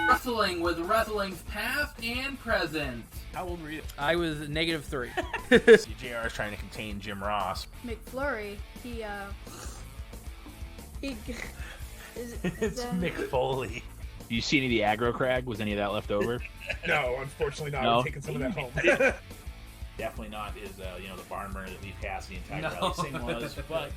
Wrestling with wrestling's past and present. How old were you? I was -3. JR is trying to contain Jim Ross. McFlurry, It's Mick Foley. Do you see any of the aggro crag? Was any of that left over? No, unfortunately not. No? I'm taking some of that home. Definitely not is the barn burner that Leaf Cassidy and Tiger thing was, but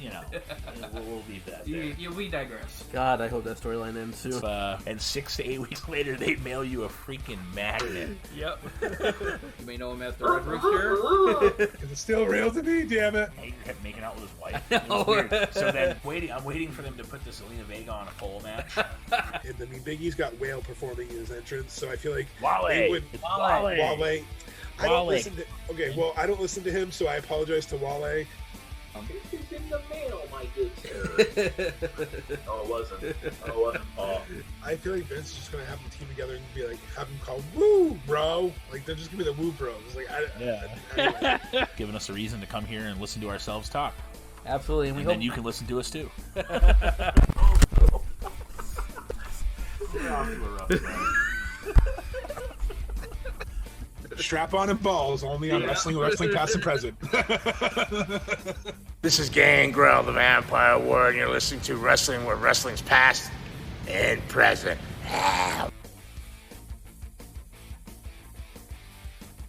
we'll leave that there. We digress. God, I hope that storyline ends soon. And 6 to 8 weeks later, they mail you a freaking magnet. Yep. You may know him as the Red Rooster. Because it's still real to me, damn it. He kept making out with his wife. It was weird. So then, I'm waiting for them to put the Selena Vega on a pole match. And I mean, Big E's got Whale performing in his entrance, so I feel like Wale. they would. It's Wale. Wale. I don't listen to. Okay, well, I don't listen to him, so I apologize to Wale. This is in the mail, my good sir. No, it wasn't. Paul. I feel like Vince is just gonna have them team together and be like, have them called Woo Bro. Like they're just gonna be the Woo Bros. Like, anyway. Giving us a reason to come here and listen to ourselves talk. Absolutely, and And then you can listen to us too. We're off to a rough start. Strap on and balls only on wrestling past and present. This is Gangrel, the Vampire Ward, and you're listening to Wrestling where wrestling's past and present.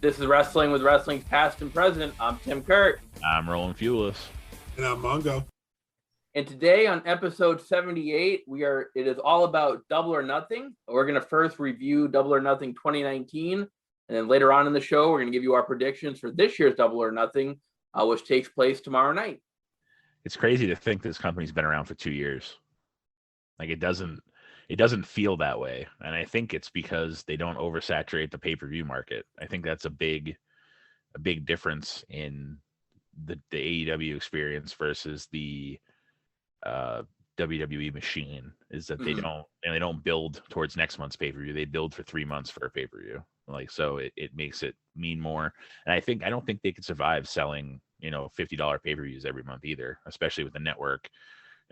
This is Wrestling with Wrestling's Past and Present. I'm Tim Kurt. I'm Rolling Fueless. And I'm Mongo. And today on episode 78, it is all about Double or Nothing. We're going to first review Double or Nothing 2019. And then later on in the show, we're going to give you our predictions for this year's Double or Nothing, which takes place tomorrow night. It's crazy to think this company's been around for 2 years. Like it doesn't feel that way. And I think it's because they don't oversaturate the pay-per-view market. I think that's a big difference in the AEW experience versus the WWE machine is that they don't build towards next month's pay-per-view. They build for 3 months for a pay-per-view. Like, so it makes it mean more. And I don't think they could survive selling, $50 pay-per-views every month either, especially with the network.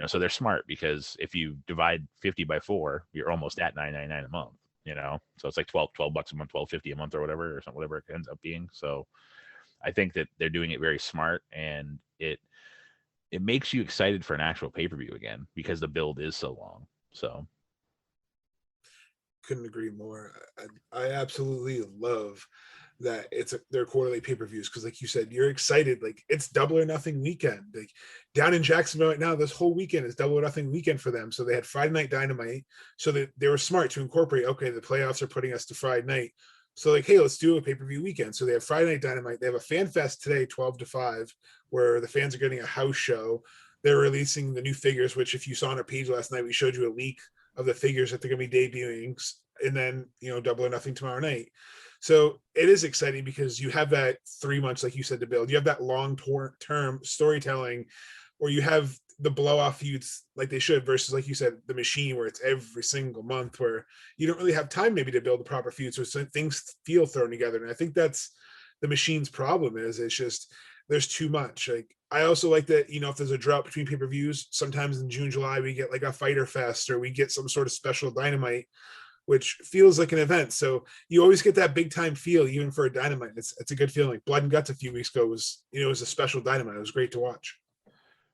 So they're smart because if you divide 50 by 4, you're almost at $9.99 a month, so it's like $12 a month, $12.50 a month or whatever it ends up being. So I think that they're doing it very smart, and it makes you excited for an actual pay-per-view again because the build is so long. So Couldn't agree more. I absolutely love that they're quarterly pay-per-views because, like you said, you're excited. Like it's Double or Nothing weekend. Like down in Jacksonville right now, this whole weekend is Double or Nothing weekend for them. So they had Friday Night Dynamite. So they were smart to incorporate. Okay, the playoffs are putting us to Friday night. So like, hey, let's do a pay-per-view weekend. So they have Friday Night Dynamite. They have a fan fest today, 12 to 5, where the fans are getting a house show. They're releasing the new figures, which if you saw on our page last night, we showed you a leak of the figures that they're going to be debuting. And then, Double or Nothing tomorrow night. So it is exciting because you have that 3 months, like you said, to build. You have that long-term storytelling where you have the blow-off feuds like they should versus, like you said, the machine where it's every single month where you don't really have time maybe to build the proper feuds, so things feel thrown together. And I think that's the machine's problem is it's just there's too much. Like I also like that, if there's a drought between pay-per-views, sometimes in June, July, we get like a Fighter Fest or we get some sort of special Dynamite, which feels like an event. So you always get that big time feel, even for a Dynamite. It's a good feeling. Blood and Guts a few weeks ago was a special Dynamite. It was great to watch.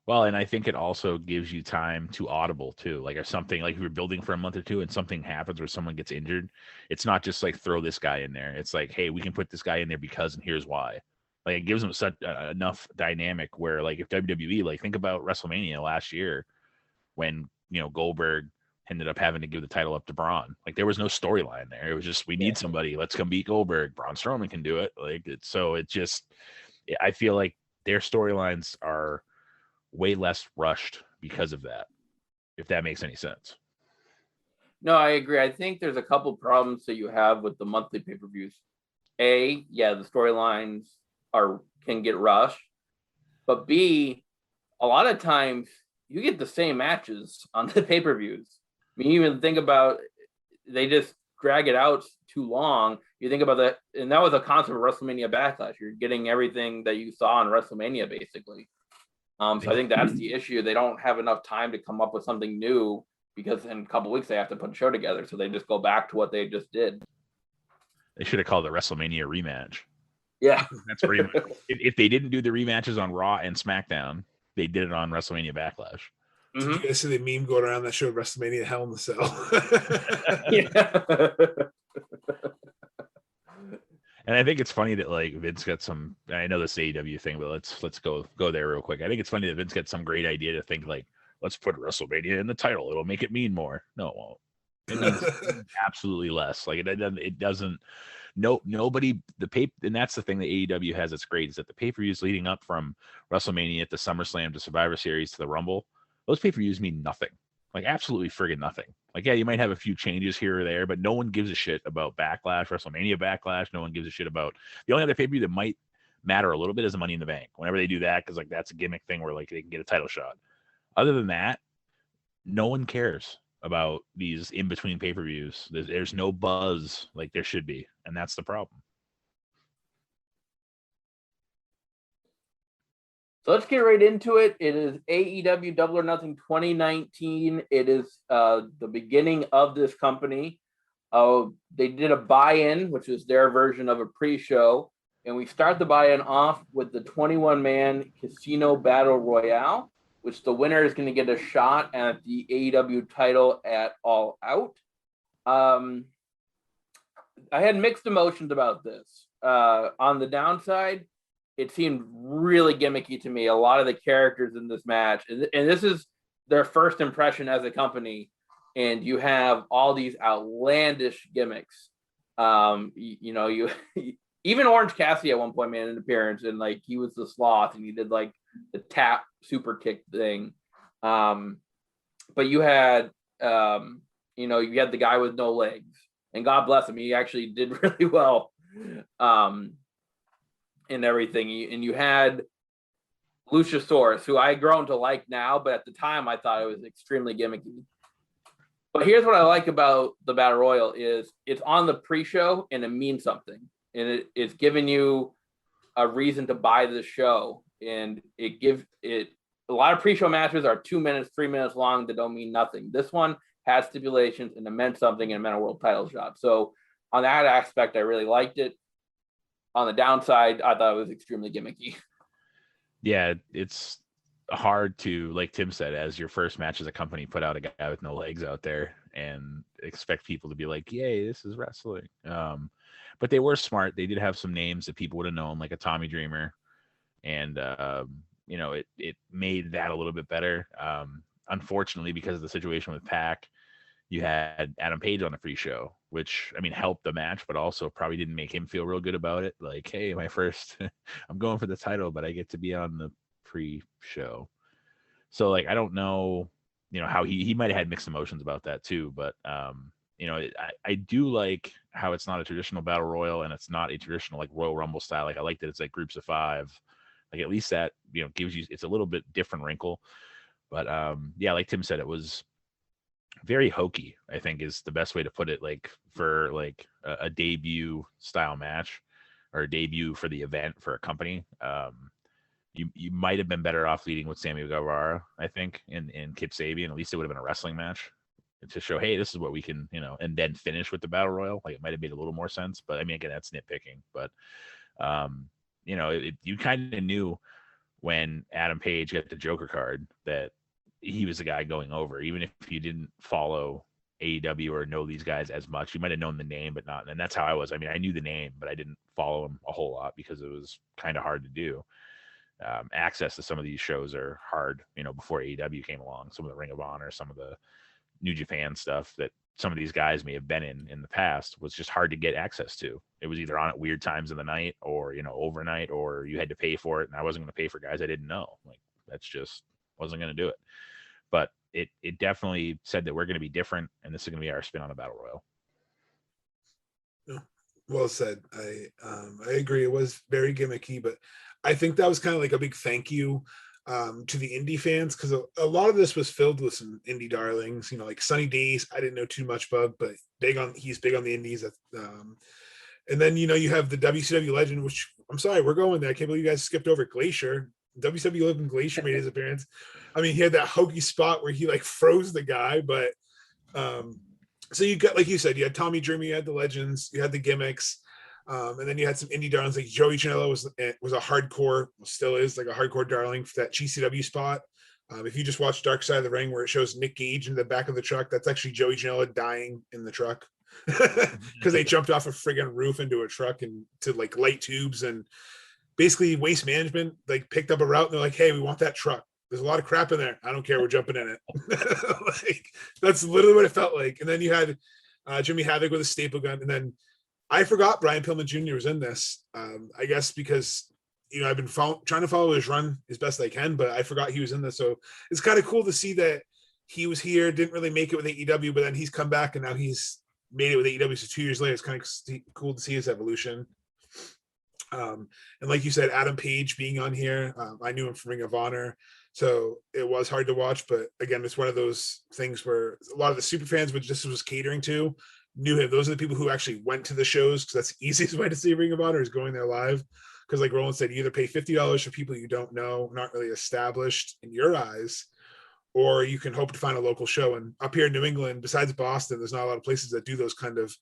Well, and I think it also gives you time to audible too. Like if something like we were building for a month or two and something happens where someone gets injured, it's not just like throw this guy in there. It's like, hey, we can put this guy in there because, and here's why. Like it gives them such enough dynamic where like if WWE, like think about WrestleMania last year when, Goldberg ended up having to give the title up to Braun. Like there was no storyline there. It was just, we need somebody, let's come beat Goldberg. Braun Strowman can do it. Like I feel like their storylines are way less rushed because of that, if that makes any sense. No, I agree. I think there's a couple problems that you have with the monthly pay-per-views. The storylines can get rushed, but B, a lot of times you get the same matches on the pay-per-views. I mean, you even think about they just drag it out too long. You think about that, and that was a concept of WrestleMania Backlash. You're getting everything that you saw on WrestleMania, basically. So I think that's the issue. They don't have enough time to come up with something new because in a couple weeks they have to put a show together, so they just go back to what they just did. They should have called it WrestleMania rematch. Yeah, That's pretty much. If they didn't do the rematches on Raw and SmackDown, they did it on WrestleMania Backlash. Did you guys see the meme going around that showed WrestleMania Hell in the Cell? Yeah. And I think it's funny that like Vince got some. I know this AEW thing, but let's go there real quick. I think it's funny that Vince got some great idea to think like, let's put WrestleMania in the title. It'll make it mean more. No, it won't. It means absolutely less. Like it doesn't. Nobody and that's the thing that AEW has that's great is that the pay-per-views leading up from WrestleMania to SummerSlam to Survivor Series to the Rumble, those pay-per-views mean nothing. Like absolutely friggin' nothing. Like, yeah, you might have a few changes here or there, but no one gives a shit about Backlash, WrestleMania Backlash. No one gives a shit about the only other pay-per-view that might matter a little bit is the Money in the Bank. Whenever they do that, because like that's a gimmick thing where like they can get a title shot. Other than that, no one cares about these in-between pay-per-views. There's no buzz like there should be, and that's the problem. So let's get right into it. It is AEW Double or Nothing 2019. It is the beginning of this company. They did a buy-in, which is their version of a pre-show. And we start the buy-in off with the 21-man Casino Battle Royale, which the winner is going to get a shot at the AEW title at All Out. I had mixed emotions about this. On the downside, it seemed really gimmicky to me. A lot of the characters in this match, and this is their first impression as a company, and you have all these outlandish gimmicks. You even Orange Cassidy at one point made an appearance, and like he was the Sloth, and he did like the tap super kick thing. But you had you had the guy with no legs, and God bless him, he actually did really well. And everything, and you had Luchasaurus, who I grown to like now, but at the time I thought it was extremely gimmicky. But here's what I like about the Battle Royal is it's on the pre-show and it means something, and it's giving you a reason to buy the show, and it gives it a lot of pre-show matches are 2 minutes, 3 minutes long that don't mean nothing. This one has stipulations and it meant something and it meant a world title shot. So on that aspect, I really liked it. On the downside, I thought it was extremely gimmicky. Yeah, it's hard to, like Tim said, as your first match as a company, put out a guy with no legs out there and expect people to be like, yay, this is wrestling. But they were smart. They did have some names that people would have known, like a Tommy Dreamer. And, it made that a little bit better. Unfortunately, because of the situation with Pac, you had Adam Page on the free show, which, helped the match, but also probably didn't make him feel real good about it. Like, hey, my first, I'm going for the title, but I get to be on the pre-show. So, like, I don't know, how he might have had mixed emotions about that too. But, I do like how it's not a traditional battle royal and it's not a traditional, like, Royal Rumble style. Like, I like that it's like groups of 5. Like, at least that, gives you, it's a little bit different wrinkle. But, yeah, like Tim said, it was very hokey, I think is the best way to put it, like for like a debut style match or a debut for the event for a company. You might have been better off leading with Sammy Guevara, I think, in Kip Sabian. At least it would have been a wrestling match to show, hey, this is what we can, and then finish with the Battle Royal. Like, it might have made a little more sense, but again, that's nitpicking. But you kind of knew when Adam Page got the Joker card that he was the guy going over. Even if you didn't follow AEW or know these guys as much, you might have known the name, but not. And that's how I was. I knew the name, but I didn't follow him a whole lot because it was kind of hard to do. Access to some of these shows are hard, before AEW came along. Some of the Ring of Honor, some of the New Japan stuff that some of these guys may have been in the past was just hard to get access to. It was either on at weird times of the night or, overnight, or you had to pay for it. And I wasn't going to pay for guys I didn't know. Like, that's just wasn't going to do it. But it definitely said that we're going to be different, and this is going to be our spin on a battle royal. Well said. I agree. It was very gimmicky, but I think that was kind of like a big thank you to the indie fans, because a lot of this was filled with some indie darlings. Like Sunny Days, I didn't know too much about, but he's big on the indies. And then you have the WCW legend, which I'm sorry, we're going there. I can't believe you guys skipped over Glacier. WCW legend Glacier made his appearance. He had that hokey spot where he like froze the guy, but So you got, like you said, you had Tommy Dreamer, you had the legends, you had the gimmicks, and then you had some indie darlings like Joey Janela was a hardcore, still is like a hardcore darling for that GCW spot. If you just watch Dark Side of the Ring, where it shows Nick Gage in the back of the truck, that's actually Joey Janela dying in the truck because they jumped off a friggin' roof into a truck and to like light tubes, and basically Waste Management like picked up a route and they're like, hey, we want that truck. There's a lot of crap in there. I don't care. We're jumping in it. Like, that's literally what it felt like. And then you had Jimmy Havoc with a staple gun. And then I forgot Brian Pillman Jr. was in this. I guess because, I've been trying to follow his run as best I can, but I forgot he was in this. So it's kind of cool to see that he was here, didn't really make it with AEW, but then he's come back and now he's made it with AEW. So 2 years later, it's kind of cool to see his evolution. And like you said, Adam Page being on here, I knew him from Ring of Honor. So it was hard to watch, but again, it's one of those things where a lot of the super fans, which this was catering to, knew him. Those are the people who actually went to the shows, because that's the easiest way to see Ring of Honor is going there live. Because like Roland said, you either pay $50 for people you don't know, not really established in your eyes, or you can hope to find a local show. And up here in New England, besides Boston, there's not a lot of places that do those kind of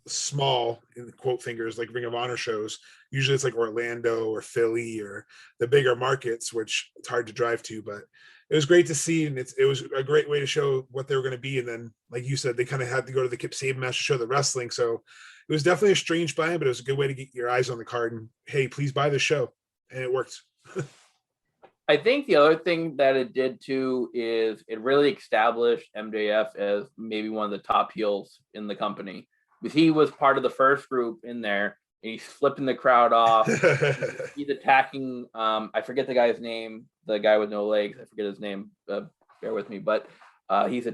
small, in quote fingers, like Ring of Honor shows. Usually it's like Orlando or Philly or the bigger markets, which it's hard to drive to, but it was great to see. And it was a great way to show what they were going to be. And then, like you said, they kind of had to go to the Kip Sabian match to show the wrestling. So it was definitely a strange buy-in, but it was a good way to get your eyes on the card and, hey, please buy the show. And it worked. I think the other thing that it did too is it really established MJF as maybe one of the top heels in the company, because he was part of the first group in there and he's flipping the crowd off. He's attacking, I forget the guy's name, the guy with no legs. I forget his name. Bear with me, but he's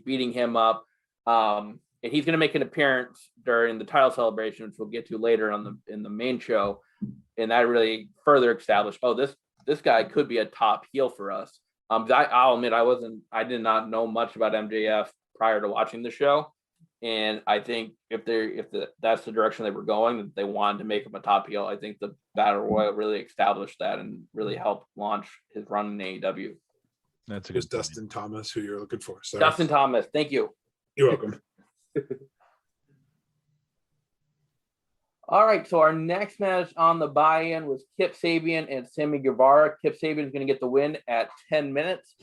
beating him up. And he's going to make an appearance during the title celebration, which we'll get to later in the main show. And that really further established, this guy could be a top heel for us. I'll admit I did not know much about MJF prior to watching the show. And I think if that's the direction they were going, that they wanted to make him a top heel, I think the Battle Royal really established that and really helped launch his run in AEW. That's a It was good point. Dustin Thomas who you're looking for. So Dustin Thomas, thank you. You're welcome. All right, so our next match on the buy-in was Kip Sabian and Sammy Guevara. Kip Sabian is going to get the win at 10 minutes.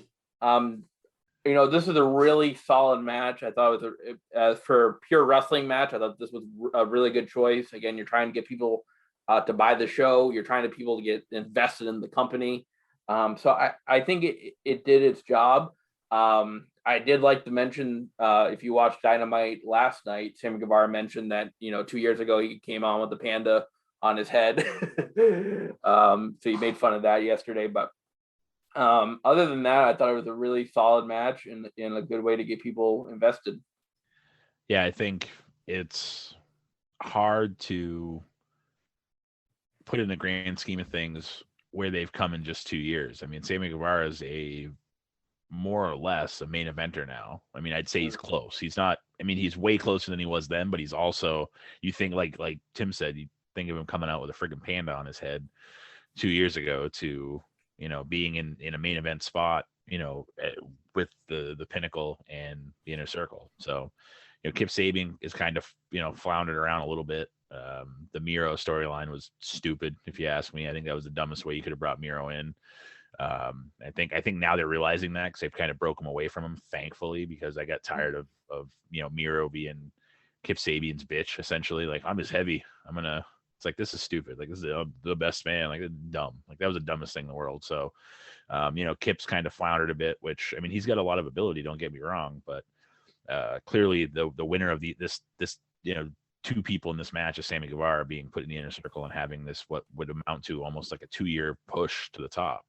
This is a really solid match. I thought it was for a pure wrestling match, I thought this was a really good choice. Again, you're trying to get people to buy the show. You're trying to get people to get invested in the company. So I think it did its job. I did like to mention, if you watched Dynamite last night, Sammy Guevara mentioned that, 2 years ago, he came on with the panda on his head. So he made fun of that yesterday. But other than that, I thought it was a really solid match and a good way to get people invested. Yeah, I think it's hard to put in the grand scheme of things where they've come in just 2 years. I mean, Sammy Guevara is more or less a main eventer now. I mean, I'd say he's close. He's not, he's way closer than he was then, but he's also, you think like Tim said, you think of him coming out with a friggin' panda on his head 2 years ago to, being in a main event spot, with the Pinnacle and the Inner Circle. So, Kip Sabian is kind of, floundered around a little bit. The Miro storyline was stupid, if you ask me. I think that was the dumbest way you could have brought Miro in. I think now they're realizing that, because they've kind of broke him away from him, thankfully, because I got tired of Miro being Kip Sabian's bitch, essentially. Like, I'm just heavy. It's like, this is stupid. Like, this is the best man. Like, it's dumb. Like, that was the dumbest thing in the world. So, Kip's kind of floundered a bit, which, he's got a lot of ability, don't get me wrong, but clearly the winner of this two people in this match is Sammy Guevara being put in the Inner Circle and having this, what would amount to almost like a 2-year push to the top.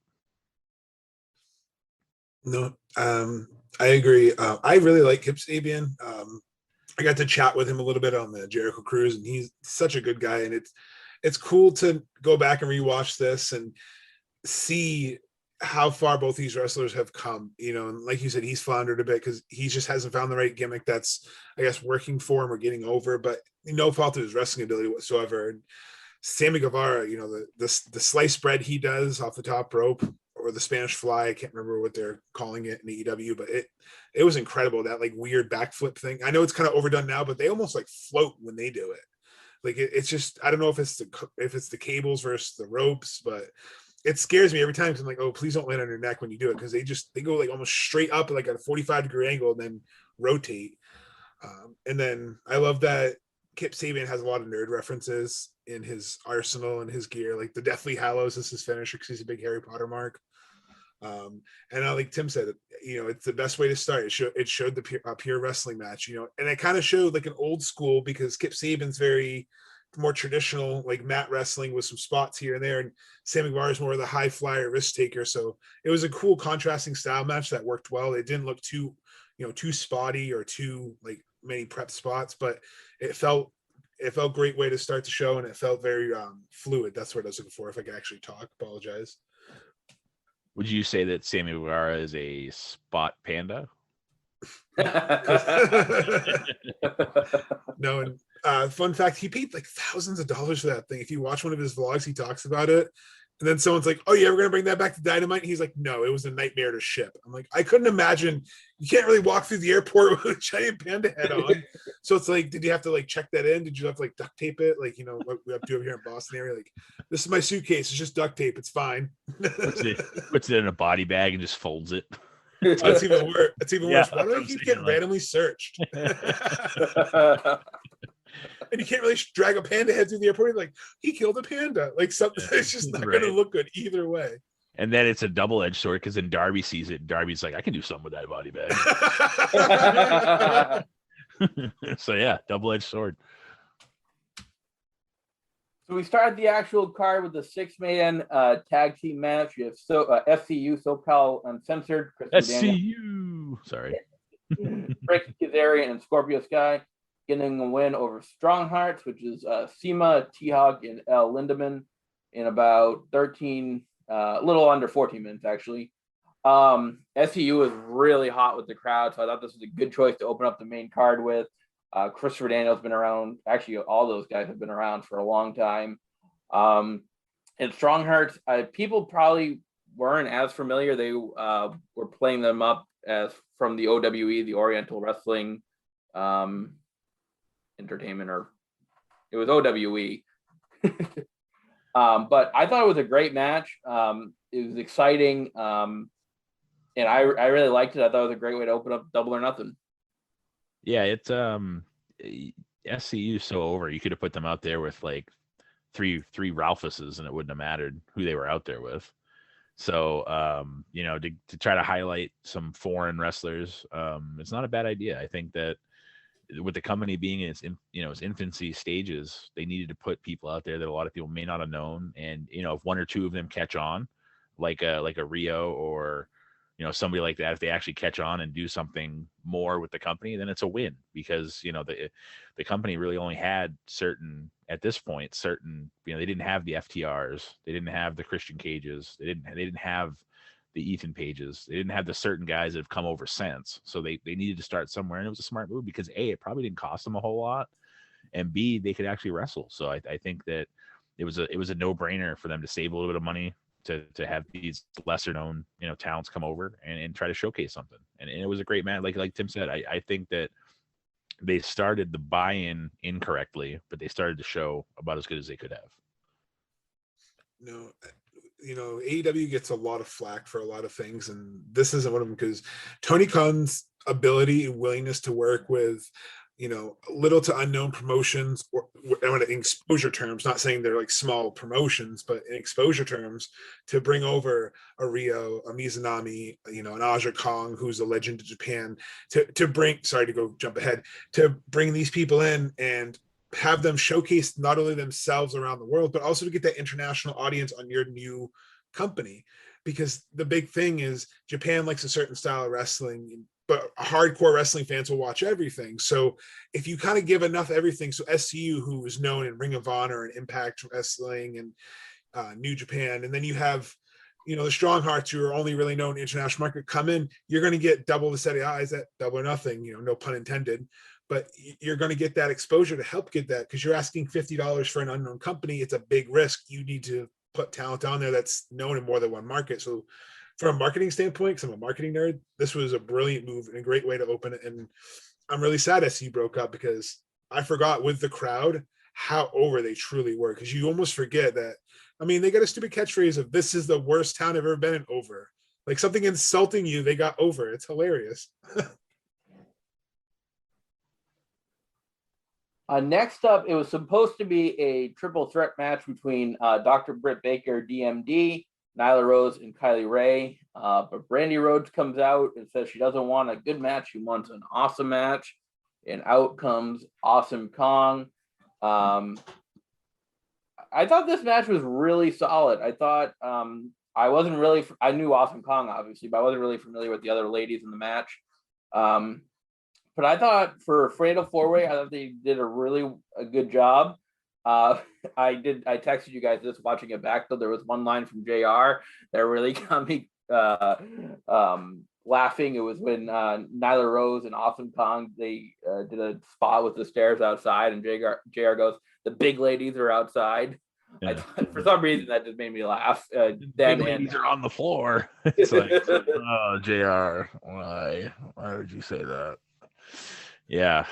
No, I agree. I really like Kip Sabian. I got to chat with him a little bit on the Jericho Cruise, and he's such a good guy. And it's cool to go back and rewatch this and see how far both these wrestlers have come. And like you said, he's floundered a bit because he just hasn't found the right gimmick that's, I guess, working for him or getting over. But no fault of his wrestling ability whatsoever. And Sammy Guevara, the sliced bread he does off the top rope, or the Spanish Fly. I can't remember what they're calling it in AEW, but it was incredible, that like weird backflip thing. I know it's kind of overdone now, but they almost like float when they do it. Like it's just, I don't know if it's the cables versus the ropes, but it scares me every time. Cause I'm like, oh, please don't land on your neck when you do it, because they go like almost straight up like at a 45-degree angle and then rotate. And then I love that Kip Sabian has a lot of nerd references in his arsenal and his gear. Like the Deathly Hallows is his finisher because he's a big Harry Potter mark. And like Tim said, it's the best way to start. It showed the pure wrestling match, and it kind of showed like an old school, because Kip Sabian's very more traditional, like mat wrestling with some spots here and there, and Sammy Guevara is more of the high flyer risk taker. So it was a cool contrasting style match that worked well. It didn't look too spotty or too like many prep spots, but it felt great way to start the show, and it felt very fluid. That's what I was looking for. If I could actually talk, apologize. Would you say that Sammy Guevara is a spot panda? No, and fun fact, he paid like thousands of dollars for that thing. If you watch one of his vlogs, he talks about it. And then someone's like, oh, you ever going to bring that back to Dynamite? And he's like, no, it was a nightmare to ship. I'm like, I couldn't imagine. You can't really walk through the airport with a giant panda head on. So it's like, did you have to like check that in? Did you have to like duct tape it? Like, what we have to do over here in Boston area. Like, this is my suitcase. It's just duct tape. It's fine. Puts it in a body bag and just folds it. That's even worse. That's even worse. Why do I I'm keep saying, getting randomly searched? And you can't really drag a panda head through the airport. Like, he killed a panda. Like, something. It's just not going to look good either way. And then it's a double-edged sword, because then Darby sees it. Darby's like, I can do something with that body bag. So yeah, double-edged sword. So we started the actual card with the 6-man tag team match. You have SCU, SoCal Uncensored, SCU. Sorry. Rick Kazarian and Scorpio Sky getting a win over Strong Hearts, which is Sema, T-Hog, and L. Lindemann in about 13, a little under 14 minutes, actually. SCU is really hot with the crowd, so I thought this was a good choice to open up the main card with. Christopher Daniels been around. Actually, all those guys have been around for a long time. And Strong Hearts, people probably weren't as familiar. They were playing them up as from the OWE, the Oriental Wrestling Entertainment, or it was OWE. But I thought it was a great match. It was exciting, and I really liked it. I thought it was a great way to open up Double or Nothing. Yeah, it's SCU so over. You could have put them out there with like three Ralphuses, and it wouldn't have mattered who they were out there with. So to try to highlight some foreign wrestlers, it's not a bad idea. I think that with the company being in its infancy stages, they needed to put people out there that a lot of people may not have known. And if one or two of them catch on, like a Rio or somebody like that, if they actually catch on and do something more with the company, then it's a win, because the company really only had certain they didn't have the FTRs, they didn't have the Christian Cages, they didn't have the Ethan Pages, they didn't have the certain guys that have come over since. So they needed to start somewhere, and it was a smart move, because A, it probably didn't cost them a whole lot, and B, they could actually wrestle. So I think that it was a no-brainer for them to save a little bit of money to have these lesser known talents come over and try to showcase something. And it was a great match. Like Tim said, I think that they started the buy-in incorrectly, but they started to show about as good as they could have. AEW gets a lot of flack for a lot of things, and this isn't one of them, because Tony Khan's ability and willingness to work with little to unknown promotions, or in exposure terms, not saying they're like small promotions, but in exposure terms, to bring over a Rio, a Mizunami, an Aja Kong, who's a legend of Japan, to bring, sorry to go jump ahead, to bring these people in and have them showcase not only themselves around the world, but also to get that international audience on your new company. Because the big thing is Japan likes a certain style of wrestling, but hardcore wrestling fans will watch everything. So if you kind of give enough everything, so SCU, who is known in Ring of Honor and Impact Wrestling and New Japan, and then you have, the Strong Hearts, who are only really known in international market, come in, you're going to get double the set of eyes at Double or Nothing, no pun intended, but you're going to get that exposure to help get that, because you're asking $50 for an unknown company. It's a big risk. You need to put talent on there that's known in more than one market. So from a marketing standpoint, because I'm a marketing nerd, this was a brilliant move and a great way to open it. And I'm really sad SCU broke up because I forgot with the crowd how over they truly were. Because you almost forget that. I mean, they got a stupid catchphrase of "This is the worst town I've ever been in." Over, like something insulting you, they got over. It's hilarious. Next up, it was supposed to be a triple threat match between Dr. Britt Baker, DMD, Nyla Rose, and Kylie Ray. But Brandy Rhodes comes out and says she doesn't want a good match. She wants an awesome match. And out comes Awesome Kong. I thought this match was really solid. I thought I knew Awesome Kong, obviously, but I wasn't really familiar with the other ladies in the match. But I thought for Fatal 4-Way, I thought they did a good job. I texted you guys this watching it back, though. There was one line from JR that really got me laughing. It was when Nyla Rose and Awesome Kong, they did a spot with the stairs outside, and JR goes, "The big ladies are outside." Yeah. I thought, for some reason, that just made me laugh. Big ladies are on the floor. It's like, oh, JR, why would you say that? Yeah,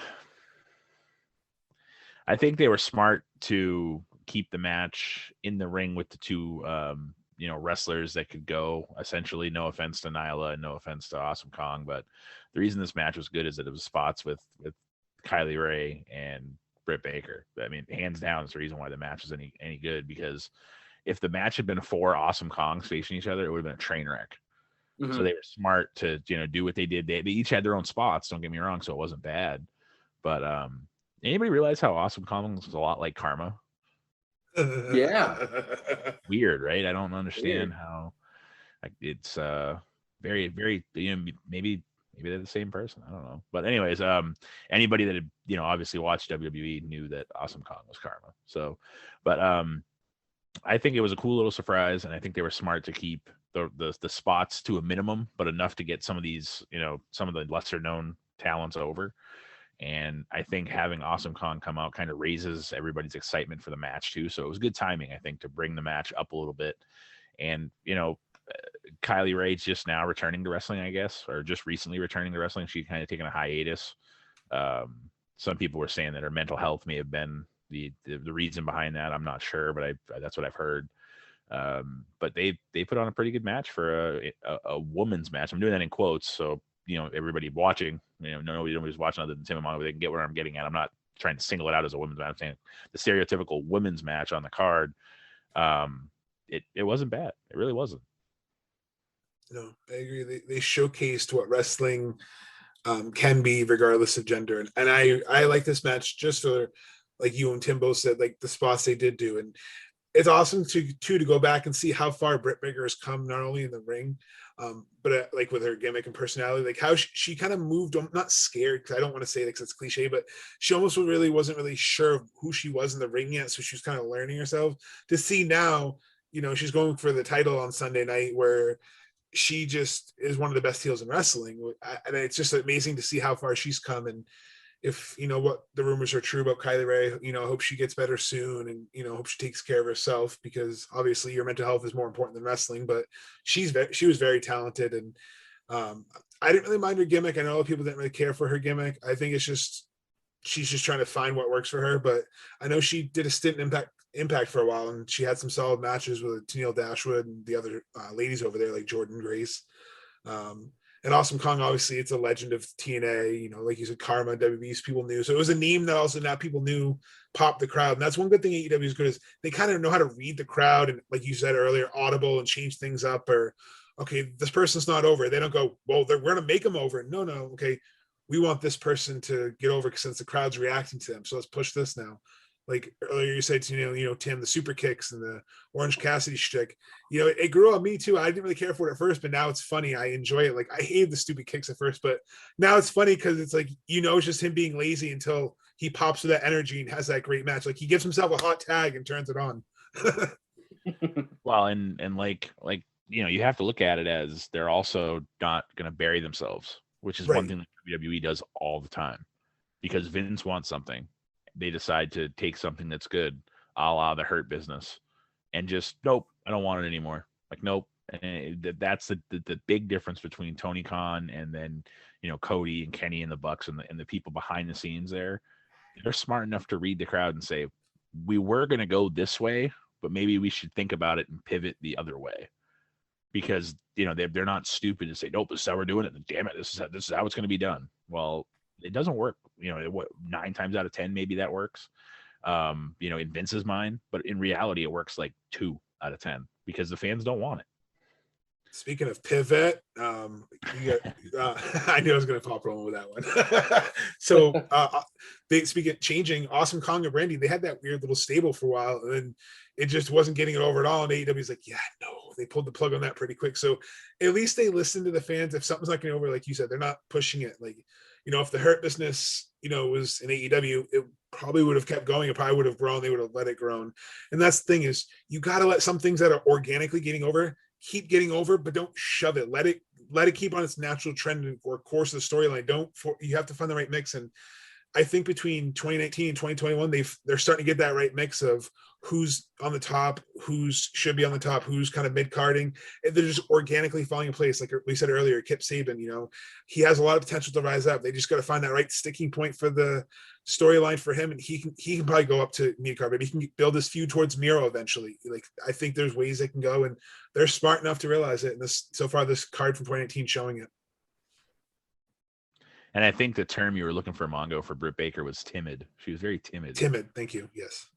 I think they were smart to keep the match in the ring with the two, wrestlers that could go. Essentially, no offense to Nyla and no offense to Awesome Kong, but the reason this match was good is that it was spots with Kylie Ray and Britt Baker. I mean, hands down, it's the reason why the match was any good, because if the match had been 4 Awesome Kongs facing each other, it would have been a train wreck. Mm-hmm. So they were smart to, do what they did. They each had their own spots, don't get me wrong, so it wasn't bad. But anybody realize how Awesome Kong was a lot like Karma? Yeah. Weird, right? I don't understand how, like, it's very, very, maybe they're the same person. I don't know. But anyways, anybody that had, obviously watched WWE knew that Awesome Kong was Karma. So, but I think it was a cool little surprise, and I think they were smart to keep the spots to a minimum, but enough to get some of these, some of the lesser known talents over. And I think having Awesome Kong come out kind of raises everybody's excitement for the match too. So it was good timing, I think, to bring the match up a little bit. And, Kylie Ray's just now returning to wrestling, I guess, or just recently returning to wrestling. She kind of taken a hiatus. Some people were saying that her mental health may have been the reason behind that. I'm not sure, but that's what I've heard. But they put on a pretty good match for a woman's match. I'm doing that in quotes, so everybody watching, nobody's watching other than Tim and Mono, they can get where I'm getting at. I'm not trying to single it out as a women's match. I'm saying the stereotypical women's match on the card, it wasn't bad. It really wasn't. No, I agree. They showcased what wrestling can be regardless of gender. And I like this match just for, like you and Tim both said, like the spots they did do. And it's awesome to go back and see how far Britt Baker has come, not only in the ring, but like with her gimmick and personality, like how she kind of moved. I'm not scared, because I don't want to say it because it's cliche, but she almost wasn't really sure of who she was in the ring yet. So she was kind of learning herself. To see now, she's going for the title on Sunday night, where she just is one of the best heels in wrestling. And it's just amazing to see how far she's come. And if what the rumors are true about Kylie Ray, I hope she gets better soon, and hope she takes care of herself, because obviously your mental health is more important than wrestling. But she was very talented, and I didn't really mind her gimmick. I know people didn't really care for her gimmick. I think it's just she's just trying to find what works for her. But I know she did a stint in Impact for a while, and she had some solid matches with Tennille Dashwood and the other ladies over there, like Jordan Grace. And Awesome Kong, obviously, it's a legend of TNA, like you said, Karma, WWE's people knew. So it was a name that also now people knew popped the crowd. And that's one good thing AEW is good, is they kind of know how to read the crowd and, like you said earlier, audible and change things up. Or, okay, this person's not over. They don't go, well, we're going to make them over. No, okay, we want this person to get over since the crowd's reacting to them. So let's push this now. Like earlier you said, Tim, the super kicks and the Orange Cassidy shtick, it grew on me too. I didn't really care for it at first, but now it's funny. I enjoy it. Like, I hated the stupid kicks at first, but now it's funny because it's like, it's just him being lazy until he pops with that energy and has that great match. Like, he gives himself a hot tag and turns it on. Well, and like, you have to look at it as they're also not going to bury themselves, which is one thing that WWE does all the time, because Vince wants something. They decide to take something that's good, a la the Hurt Business, and just, nope, I don't want it anymore. Like, nope, And that's the big difference between Tony Khan and then, Cody and Kenny and the Bucks and the people behind the scenes there. They're smart enough to read the crowd and say, we were going to go this way, but maybe we should think about it and pivot the other way. Because, they're not stupid to say, nope, this is how we're doing it. And damn it, this is how it's going to be done. Well, it doesn't work. 9 times out of 10, maybe that works, in Vince's mind. But in reality, it works like 2 out of 10 because the fans don't want it. Speaking of pivot, I knew I was going to pop rolling with that one. So, changing Awesome Kong and Randy, they had that weird little stable for a while, and then it just wasn't getting it over at all. And AEW's like, yeah, no, they pulled the plug on that pretty quick. So at least they listen to the fans. If something's not getting over, like you said, they're not pushing it. Like, if the Hurt Business, was in AEW, it probably would have kept going. It probably would have grown. They would have let it grow. And that's the thing is, you got to let some things that are organically getting over keep getting over, but don't shove it. Let it keep on its natural trend or course of the storyline. You have to find the right mix. And I think between 2019 and 2021, they're starting to get that right mix of who's on the top, who's should be on the top, who's kind of mid-carding. And they're just organically falling in place. Like we said earlier, Kip Saban, he has a lot of potential to rise up. They just got to find that right sticking point for the storyline for him. And he can probably go up to mid-card. Maybe he can build this feud towards Miro eventually. Like, I think there's ways they can go, and they're smart enough to realize it. And so far, this card from 2019 showing it. And I think the term you were looking for, Mongo, for Britt Baker was timid. She was very timid. Timid. Thank you. Yes.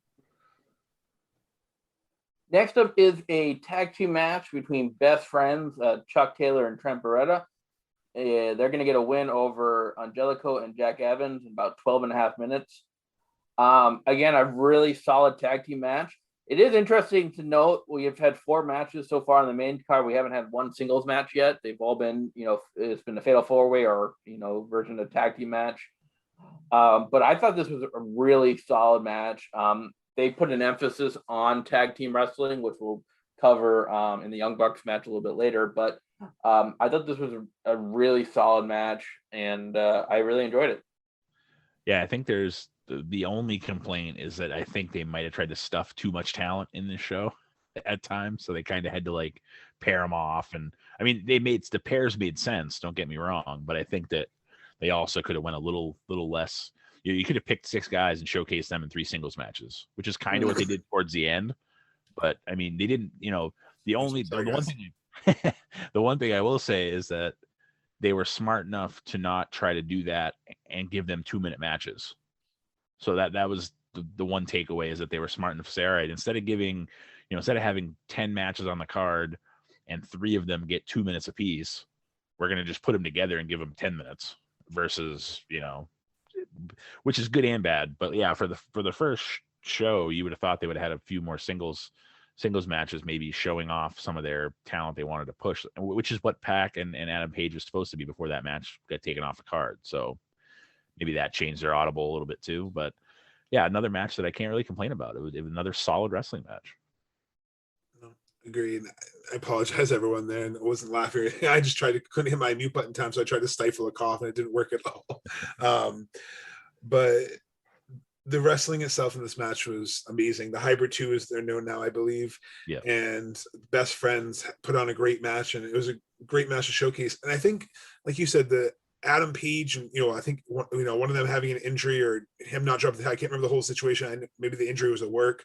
Next up is a tag team match between best friends, Chuck Taylor and Trent Beretta. They're going to get a win over Angelico and Jack Evans in about 12 and a half minutes. Again, a really solid tag team match. It is interesting to note we have had 4 matches so far on the main card. We haven't had one singles match yet. They've all been, it's been a fatal 4-way or, version of tag team match. But I thought this was a really solid match. They put an emphasis on tag team wrestling, which we'll cover in the Young Bucks match a little bit later. But I thought this was a really solid match, and I really enjoyed it. Yeah, I think there's the only complaint is that I think they might have tried to stuff too much talent in this show at times. So they kind of had to pair them off. And I mean, the pairs made sense. Don't get me wrong. But I think that they also could have went a little less. You could have picked 6 guys and showcased them in 3 singles matches, which is kind of what they did towards the end. But I mean, they didn't, the one thing I will say is that they were smart enough to not try to do that and give them 2-minute matches. So that was the one takeaway, is that they were smart enough to say, all right, instead of having 10 matches on the card and 3 of them get 2 minutes apiece, we're going to just put them together and give them 10 minutes versus, which is good and bad. But yeah, for the first show, you would have thought they would have had a few more singles matches, maybe showing off some of their talent they wanted to push, which is what Pac and Adam Page was supposed to be before that match got taken off the card. So maybe that changed their audible a little bit too. But yeah, another match that I can't really complain about. It was another solid wrestling match. Agreed. I apologize, everyone there, and I wasn't laughing. I just couldn't hit my mute button time, so I tried to stifle a cough, and it didn't work at all. But the wrestling itself in this match was amazing. The Hybrid 2 is they're known now, I believe. Yeah. And Best Friends put on a great match, and it was a great match to showcase. And I think, like you said, the Adam Page, and I think one of them having an injury or him not dropping the, I can't remember the whole situation. Maybe the injury was at work.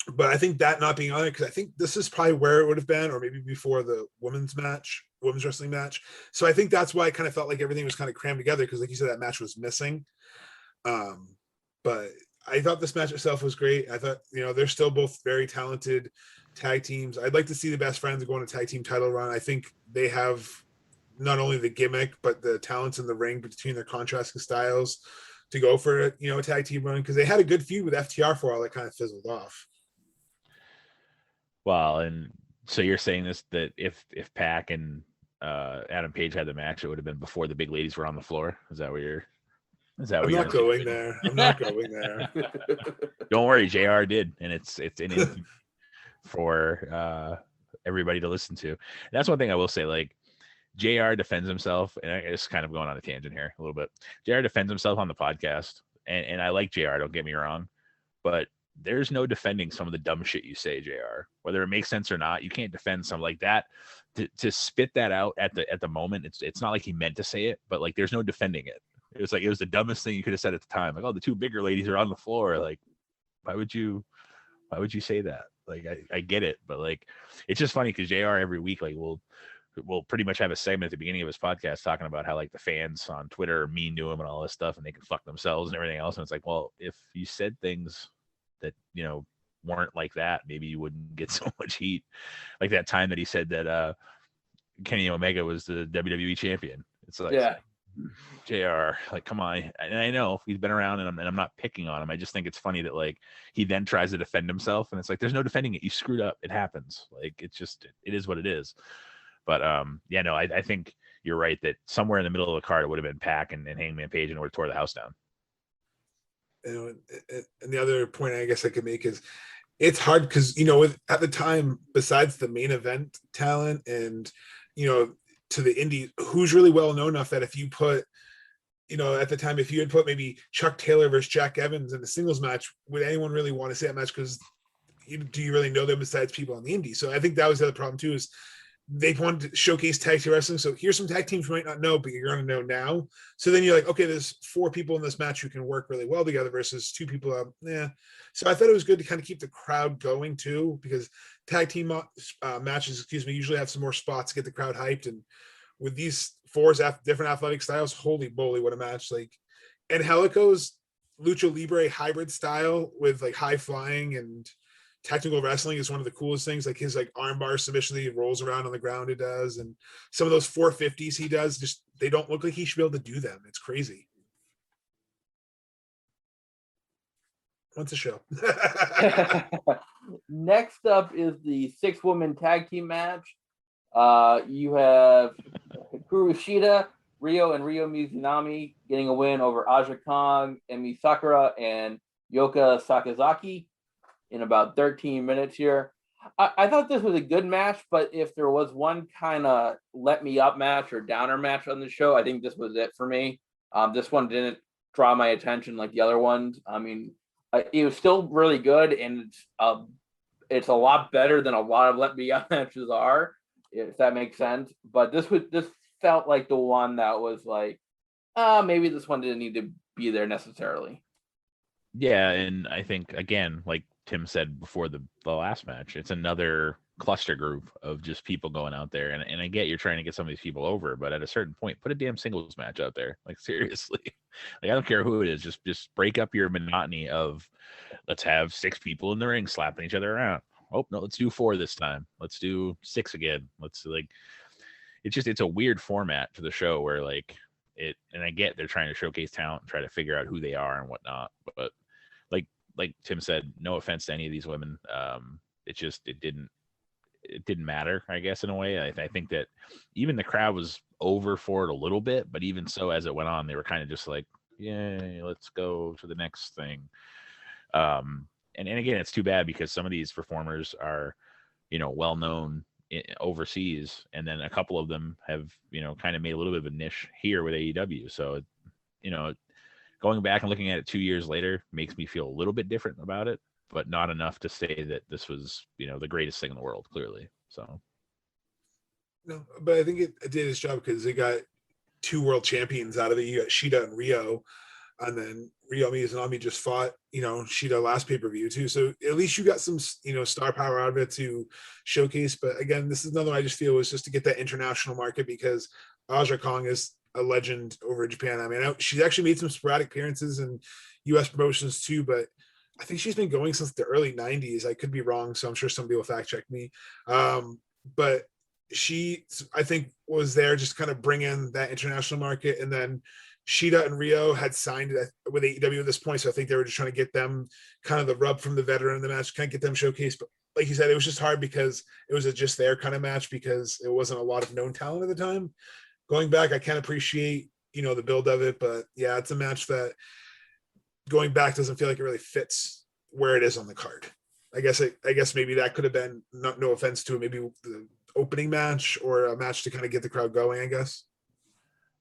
But I think that not being on it, because I think this is probably where it would have been, or maybe before the women's wrestling match. So I think that's why I kind of felt like everything was kind of crammed together, because like you said, that match was missing. But I thought this match itself was great. I thought, they're still both very talented tag teams. I'd like to see the Best Friends go on a tag team title run. I think they have not only the gimmick, but the talents in the ring between their contrasting styles to go for a tag team run, because they had a good feud with FTR for a while that kind of fizzled off. Well, and so you're saying that if Pac and Adam Page had the match, it would have been before the big ladies were on the floor. Is that what you're? I'm not going there. I'm not going there. Don't worry, JR did, and it's in for everybody to listen to. And that's one thing I will say. Like, JR defends himself, and it's kind of going on a tangent here a little bit. JR defends himself on the podcast, and I like JR. Don't get me wrong, but there's no defending some of the dumb shit you say, JR. Whether it makes sense or not, you can't defend something like that. To spit that out at the moment, it's not like he meant to say it, but like there's no defending it. It was the dumbest thing you could have said at the time. Like, oh, the two bigger ladies are on the floor. Like, why would you say that? Like, I get it, but like, it's just funny because JR every week, like, will pretty much have a segment at the beginning of his podcast talking about how like the fans on Twitter are mean to him and all this stuff, and they can fuck themselves and everything else. And it's like, well, if you said things that, you know, weren't like that, maybe you wouldn't get so much heat. Like that time that he said that Kenny Omega was the WWE champion. It's like, Yeah. JR, like, come on. And I know he's been around, and I'm not picking on him. I just think it's funny that like he then tries to defend himself, and it's like, there's no defending it. You screwed up. It happens. Like, it's just, it is what it is. But yeah, no, I think you're right that somewhere in the middle of the card it would have been Pac and Hangman Page, and it would have tore the house down. You know, and the other point I guess I could make is it's hard because, you know, at the time, besides the main event talent and, you know, to the indie, who's really well known enough that if you put, you know, at the time, if you had put maybe Chuck Taylor versus Jack Evans in a singles match, would anyone really want to see that match? Because do you really know them besides people on the indie? So I think that was the other problem too, is they wanted to showcase tag team wrestling. So here's some tag teams you might not know, but you're going to know now. So then you're like, okay, there's 4 people in this match who can work really well together versus 2 people. Yeah. So I thought it was good to kind of keep the crowd going too, because tag team matches, usually have some more spots to get the crowd hyped. And with these 4 different athletic styles, holy moly, what a match. Like, and Helico's Lucha Libre hybrid style with like high flying and technical wrestling is one of the coolest things. Like his like armbar submission that he rolls around on the ground, it does, and some of those 450s he does, just they don't look like he should be able to do them. It's crazy. What's the show? Next up is the 6-woman tag team match. You have Hikaru Shida, Ryo and Ryo Mizunami getting a win over Aja Kong, Emi Sakura, and Yoka Sakazaki in about 13 minutes here. I thought this was a good match, but if there was one kind of let me up match or downer match on the show, I think this was it for me. This one didn't draw my attention like the other ones. I mean, it was still really good, and it's a lot better than a lot of let me up matches are, if that makes sense. But this felt like the one that was like, maybe this one didn't need to be there necessarily. Yeah, and I think again, like Tim said before the last match, it's another cluster group of just people going out there, and I get you're trying to get some of these people over, but at a certain point, put a damn singles match out there. Like, seriously, like, I don't care who it is, just break up your monotony of let's have 6 people in the ring slapping each other around. Oh no, let's do 4 this time. Let's do 6 again. Let's like, it's a weird format for the show where like it, and I get they're trying to showcase talent and try to figure out who they are and whatnot, but like Tim said, no offense to any of these women. It didn't matter, I guess, in a way. I think that even the crowd was over for it a little bit, but even so, as it went on, they were kind of just like, yay, let's go to the next thing. And again, it's too bad because some of these performers are, you know, well known overseas, and then a couple of them have, you know, kind of made a little bit of a niche here with AEW. So, you know, going back and looking at it 2 years later makes me feel a little bit different about it, but not enough to say that this was, you know, the greatest thing in the world, clearly. So No, but I think it did its job because they got 2 world champions out of it. You got Shida and Ryo, and then Ryo Mizunami just fought, you know, Shida last pay-per-view too. So at least you got some, you know, star power out of it to showcase. But again, this is another one I just feel was just to get that international market, because Aja Kong is a legend over in Japan. I mean, she's actually made some sporadic appearances in U.S. promotions too, but I think she's been going since the early 90s. I could be wrong, so I'm sure somebody will fact check me. But she, I think, was there just kind of bring in that international market. And then Shida and Ryo had signed with AEW at this point, so I think they were just trying to get them kind of the rub from the veteran in the match, kind of get them showcased. But like you said, it was just hard because it was a just their kind of match because it wasn't a lot of known talent at the time. Going back, I can appreciate, you know, the build of it, but yeah, it's a match that going back doesn't feel like it really fits where it is on the card. I guess maybe that could have been, no offense to it, maybe the opening match or a match to kind of get the crowd going, I guess.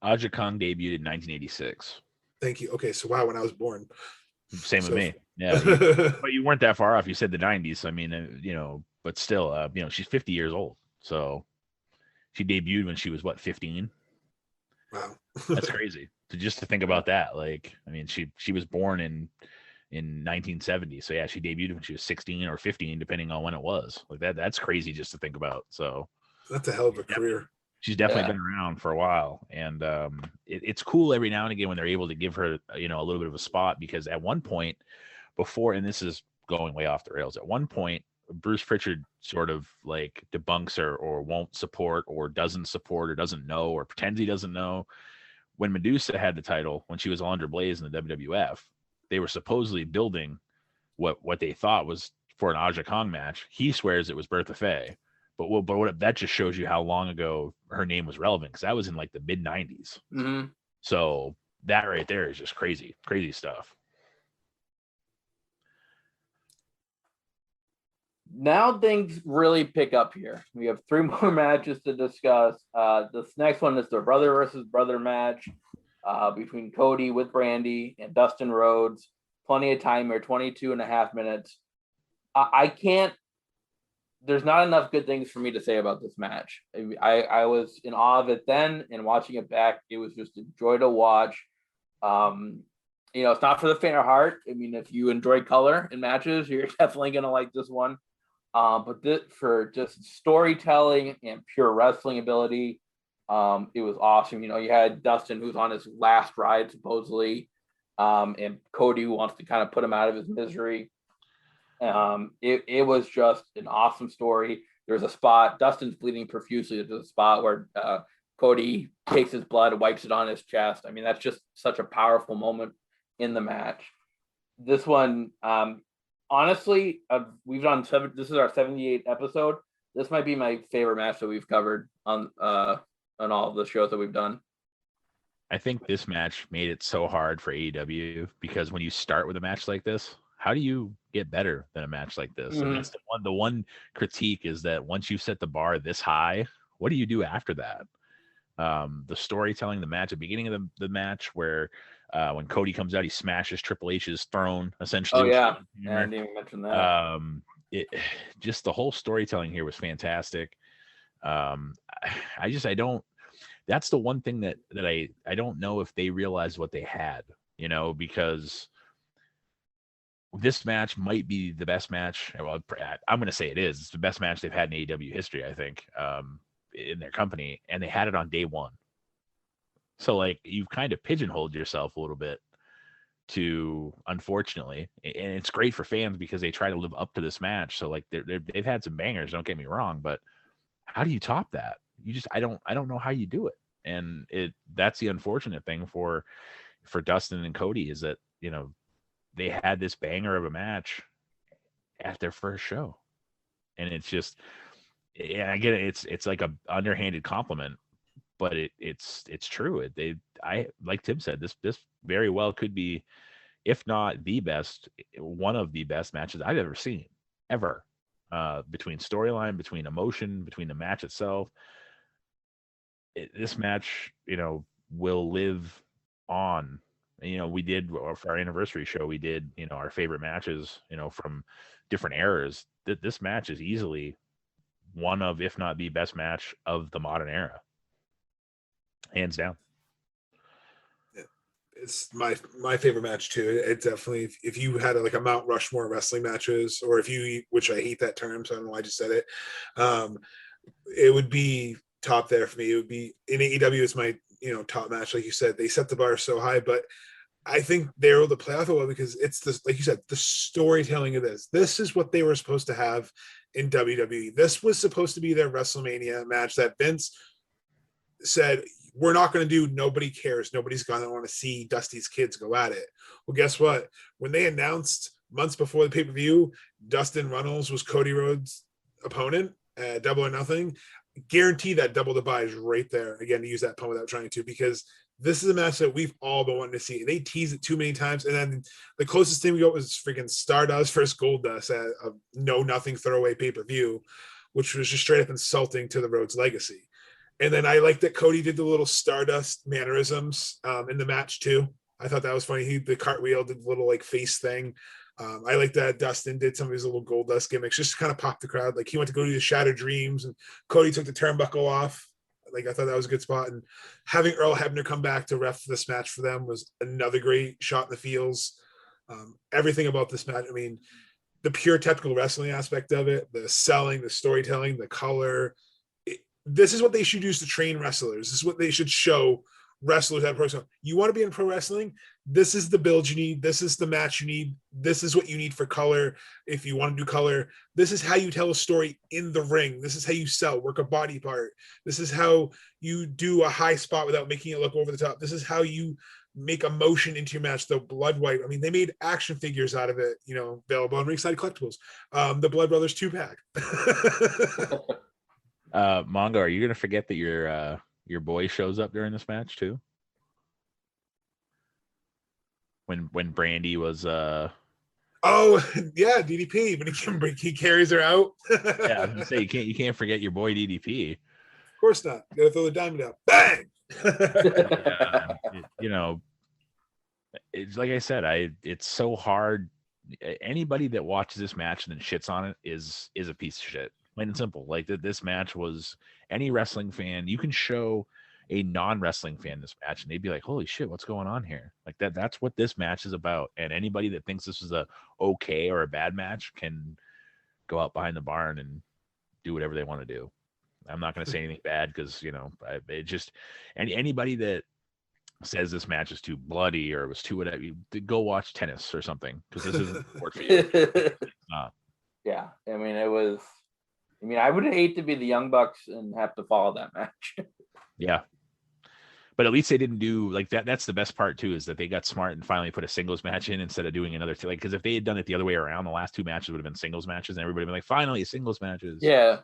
Aja Kong debuted in 1986. Thank you. Okay, so wow, when I was born. Same with me. Yeah, but you weren't that far off. You said the 90s. So, I mean, but still, she's 50 years old. So she debuted when she was, what, 15? Wow. That's crazy to think about that. Like, I mean, she was born in 1970. So yeah, she debuted when she was 16 or 15, depending on when it was. Like that's crazy just to think about. So That's a hell of a career. she's definitely been around for a while, and it's cool every now and again when they're able to give her, a little bit of a spot, because at one point before, and this is going way off the rails, at one point Bruce Pritchard sort of like debunks her or won't support or doesn't support or doesn't know or pretends he doesn't know. When Medusa had the title, when she was Alundra Blaze in the WWF, they were supposedly building what they thought was for an Aja Kong match. He swears it was Bertha Faye, but what that just shows you how long ago her name was relevant, because that was in like the mid 90s. Mm-hmm. So that right there is just crazy stuff. Now things really pick up here. We have 3 more matches to discuss. This next one is the brother versus brother match between Cody with Brandy and Dustin Rhodes. Plenty of time here, 22.5 minutes. I can't, there's not enough good things for me to say about this match. I was in awe of it then, and watching it back, it was just a joy to watch. It's not for the faint of heart. I mean, if you enjoy color in matches, you're definitely going to like this one. But for just storytelling and pure wrestling ability, it was awesome. You had Dustin, who's on his last ride, supposedly, and Cody, who wants to kind of put him out of his misery. It was just an awesome story. There's a spot, Dustin's bleeding profusely. There's a spot where Cody takes his blood and wipes it on his chest. I mean, that's just such a powerful moment in the match. This one, honestly, we've done this is our 78th episode. This might be my favorite match that we've covered on all of the shows that we've done. I think this match made it so hard for AEW, because when you start with a match like this, how do you get better than a match like this? Mm-hmm. And that's the one critique, is that once you've set the bar this high, what do you do after that? The storytelling, the match, the beginning of the match, where when Cody comes out, he smashes Triple H's throne, essentially. Oh yeah, I didn't even mention that. Just the whole storytelling here was fantastic. I don't. That's the one thing that I don't know if they realized what they had, because this match might be the best match. Well, I'm going to say it is. It's the best match they've had in AEW history, I think, in their company, and they had it on day one. So, like, you've kind of pigeonholed yourself a little bit to, unfortunately, and it's great for fans because they try to live up to this match. So, like, they've had some bangers. Don't get me wrong, but how do you top that? I don't know how you do it. And that's the unfortunate thing for Dustin and Cody, is that, they had this banger of a match at their first show. And it's just, and I get it, it's like a underhanded compliment, but it's true. I like Tim said, this very well could be, if not the best, one of the best matches I've ever seen, ever. Between storyline, between emotion, between the match itself. This match, will live on. We did, for our anniversary show, we did, our favorite matches, from different eras. This match is easily one of, if not the best match of the modern era. Hands down. It's my favorite match too. It definitely, if you had a Mount Rushmore wrestling matches, or if you, which I hate that term, so I don't know why I just said it, it would be top there for me. It would be in AEW. It's my top match. Like you said, they set the bar so high, but I think they're able to play off it well, because it's this, like you said, the storytelling of this. This is what they were supposed to have in WWE. This was supposed to be their WrestleMania match that Vince said, we're not going to do. Nobody cares. Nobody's going to want to see Dusty's kids go at it. Well, guess what? When they announced months before the pay-per-view, Dustin Runnels was Cody Rhodes' opponent at Double or Nothing, guarantee that Double the Buy is right there. Again, to use that pun without trying to, because this is a match that we've all been wanting to see. They tease it too many times, and then the closest thing we got was freaking Stardust versus Goldust at a no-nothing throwaway pay-per-view, which was just straight up insulting to the Rhodes legacy. And then I like that Cody did the little Stardust mannerisms in the match too. I thought that was funny. The cartwheel did the little face thing. I like that Dustin did some of his little gold dust gimmicks just to kind of pop the crowd. Like he went to go do the Shattered Dreams, and Cody took the turnbuckle off. Like I thought that was a good spot. And having Earl Hebner come back to ref this match for them was another great shot in the feels. Everything about this match, I mean, the pure technical wrestling aspect of it, the selling, the storytelling, the color. This is what they should use to train wrestlers. This is what they should show wrestlers at pro wrestling. You want to be in pro wrestling? This is the build you need. This is the match you need. This is what you need for color. If you want to do color, this is how you tell a story in the ring. This is how you sell, work a body part. This is how you do a high spot without making it look over the top. This is how you make emotion into your match. The blood white. I mean, they made action figures out of it, you know, available on Ringside Collectibles. The Blood Brothers 2-pack. Mongo, are you gonna forget that your boy shows up during this match too? When Brandy was oh yeah, DDP, when he carries her out. yeah, I was gonna say you can't forget your boy DDP. Of course not. You gotta throw the diamond out. Bang. You know, it's like I said, it's so hard. Anybody that watches this match and then shits on it is a piece of shit. Plain and simple. Like this match was, any wrestling fan, you can show a non-wrestling fan this match and they'd be like, holy shit, what's going on here? Like that's what this match is about. And anybody that thinks this is a okay or a bad match can go out behind the barn and do whatever they want to do. I'm not going to say anything bad because, you know, it just, anybody that says this match is too bloody or it was too whatever, go watch tennis or something, because this isn't sport for you. Yeah, I mean, I would hate to be the Young Bucks and have to follow that match. Yeah. But at least they didn't do like that. That's the best part too, is that they got smart and finally put a singles match in instead of doing another like, because if they had done it the other way around, the last two matches would have been singles matches and everybody would have been like, finally singles matches. Yeah.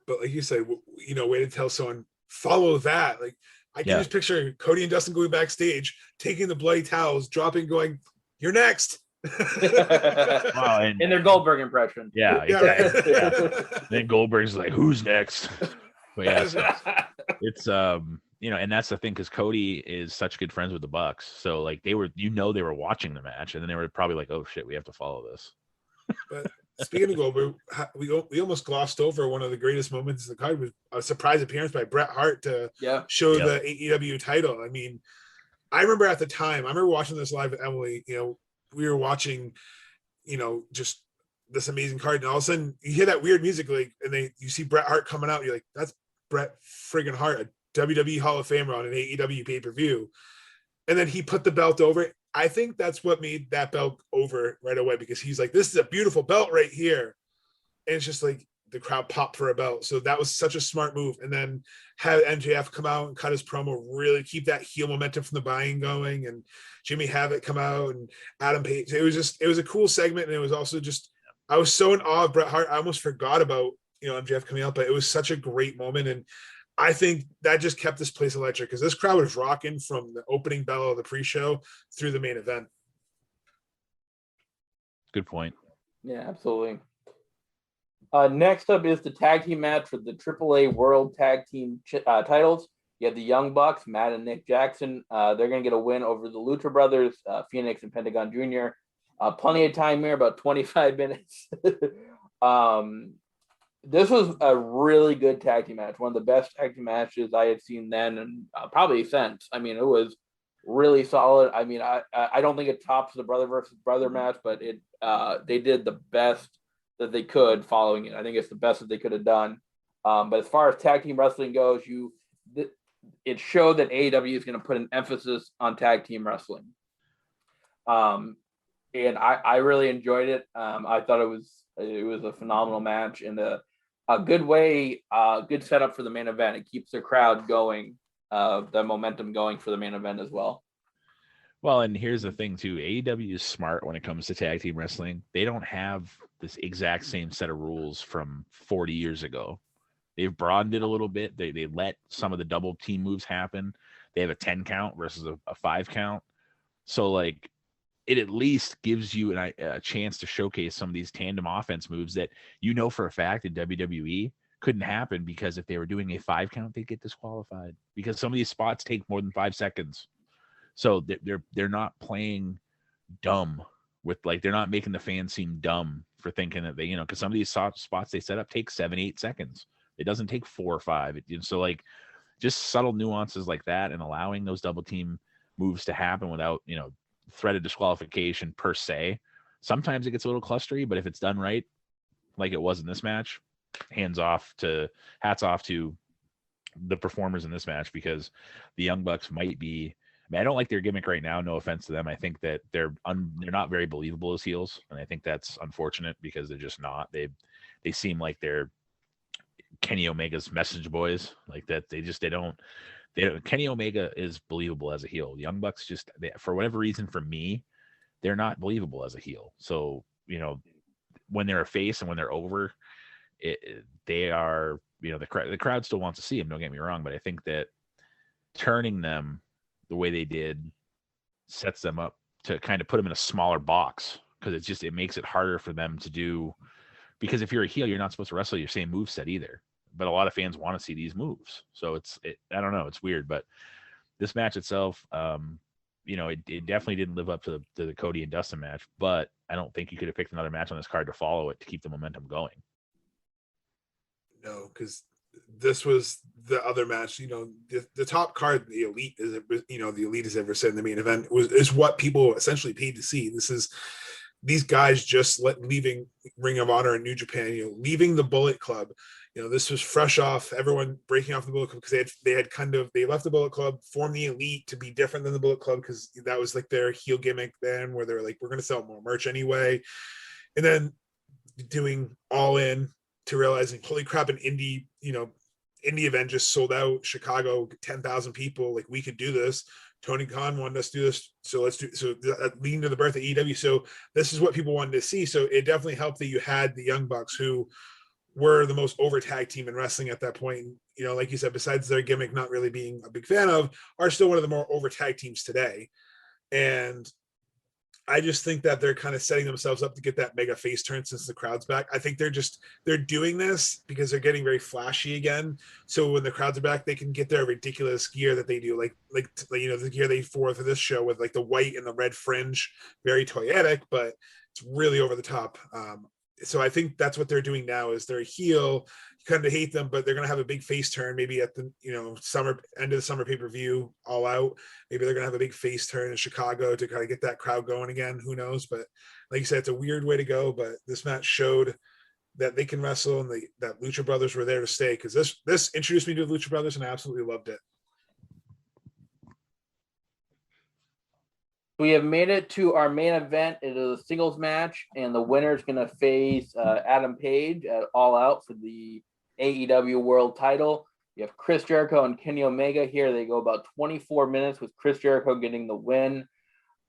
But like you said, you know, way to tell someone follow that. Like I can just picture Cody and Dustin going backstage, taking the bloody towels, dropping, going, "You're next." Wow, and in their Goldberg impression. Yeah, exactly. Yeah. Then Goldberg's like, "Who's next?" But yeah, it's you know, and that's the thing, because Cody is such good friends with the Bucks, so like they were watching the match, and then they were probably like, "Oh shit, we have to follow this." But speaking of Goldberg, we almost glossed over one of the greatest moments of the card, was a surprise appearance by Bret Hart to show the AEW title. I mean, I remember at the time, I remember watching this live with Emily. You know, we were watching, you know, just this amazing card, and all of a sudden you hear that weird music, like, and you see Bret Hart coming out. You're like, that's Bret friggin' Hart, a WWE Hall of Famer on an AEW pay-per-view. And then he put the belt over it. I think that's what made that belt over right away, because he's like, this is a beautiful belt right here. And it's just like the crowd popped for a belt. So that was such a smart move. And then have MJF come out and cut his promo, really keep that heel momentum from the buying going, and Jimmy Havoc come out and Adam Page. It was a cool segment. And it was also just, I was so in awe of Bret Hart. I almost forgot about, you know, MJF coming out, but it was such a great moment. And I think that just kept this place electric, because this crowd was rocking from the opening bell of the pre-show through the main event. Good point. Yeah, absolutely. Next up is the tag team match for the AAA World Tag Team titles. You have the Young Bucks, Matt and Nick Jackson. They're going to get a win over the Lucha Brothers, Phoenix and Pentagon Jr. Plenty of time here, about 25 minutes. This was a really good tag team match. One of the best tag team matches I had seen then and probably since. I mean, it was really solid. I mean, I don't think it tops the brother versus brother match, but they did the best that they could following it. I think it's the best that they could have done. But as far as tag team wrestling goes, it showed that AEW is going to put an emphasis on tag team wrestling. And I really enjoyed it. I thought it was a phenomenal match and a good way, good setup for the main event. It keeps the crowd going, the momentum going for the main event as well. Well, and here's the thing too, AEW is smart when it comes to tag team wrestling. They don't have this exact same set of rules from 40 years ago. They've broadened it a little bit. They let some of the double team moves happen. They have a 10 count versus a 5 count. So like, it at least gives you a chance to showcase some of these tandem offense moves that, you know, for a fact in WWE couldn't happen, because if they were doing a 5 count, they'd get disqualified, because some of these spots take more than 5 seconds. So they're not playing dumb with like they're not making the fans seem dumb for thinking that they, because some of these spots they set up take 7-8 seconds. It doesn't take 4 or 5. So like just subtle nuances like that and allowing those double team moves to happen without, threat of disqualification per se. Sometimes it gets a little clustery, but if it's done right, like it was in this match, hats off to the performers in this match, because the Young Bucks might be, I don't like their gimmick right now. No offense to them. I think that they're not very believable as heels. And I think that's unfortunate because they're just not, they seem like they're Kenny Omega's message boys, like that. Kenny Omega is believable as a heel. The Young Bucks for whatever reason, for me, they're not believable as a heel. So, when they're a face and when they're over, they are, the crowd still wants to see them. Don't get me wrong, but I think that turning them the way they did sets them up to kind of put them in a smaller box, because it makes it harder for them to do. Because if you're a heel, you're not supposed to wrestle your same moveset either. But a lot of fans want to see these moves. So I don't know, it's weird. But this match itself, it definitely didn't live up to the Cody and Dustin match. But I don't think you could have picked another match on this card to follow it to keep the momentum going. No, because this was the other match. The top card, the Elite has ever said in the main event is what people essentially paid to see. This is these guys just leaving Ring of Honor and New Japan, leaving the Bullet Club. This was fresh off everyone breaking off the Bullet Club, because they left the Bullet Club, formed the Elite to be different than the Bullet Club, because that was like their heel gimmick then, where they're like, we're going to sell more merch anyway. And then doing All In to realizing, holy crap, an indie event just sold out. Chicago, 10,000 people. Like, we could do this. Tony Khan wanted us to do this, so let's do. So leading to the birth of AEW. So this is what people wanted to see. So it definitely helped that you had the Young Bucks, who were the most over tag team in wrestling at that point. Like you said, besides their gimmick not really being a big fan of, are still one of the more over tag teams today. And I just think that they're kind of setting themselves up to get that mega face turn since the crowd's back. I think they're doing this because they're getting very flashy again. So when the crowds are back, they can get their ridiculous gear that they do, like the gear they wore for this show with like the white and the red fringe, very toyetic, but it's really over the top. So I think that's what they're doing now. Is they're a heel. You kind of hate them, but they're going to have a big face turn maybe at the end of the summer pay-per-view, All Out. Maybe they're going to have a big face turn in Chicago to kind of get that crowd going again. Who knows? But like you said, it's a weird way to go. But this match showed that they can wrestle, and that Lucha Brothers were there to stay, because this introduced me to the Lucha Brothers, and I absolutely loved it. We have made it to our main event. It is a singles match, and the winner is going to face Adam Page at All Out for the AEW World Title. You have Chris Jericho and Kenny Omega here. They go about 24 minutes with Chris Jericho getting the win.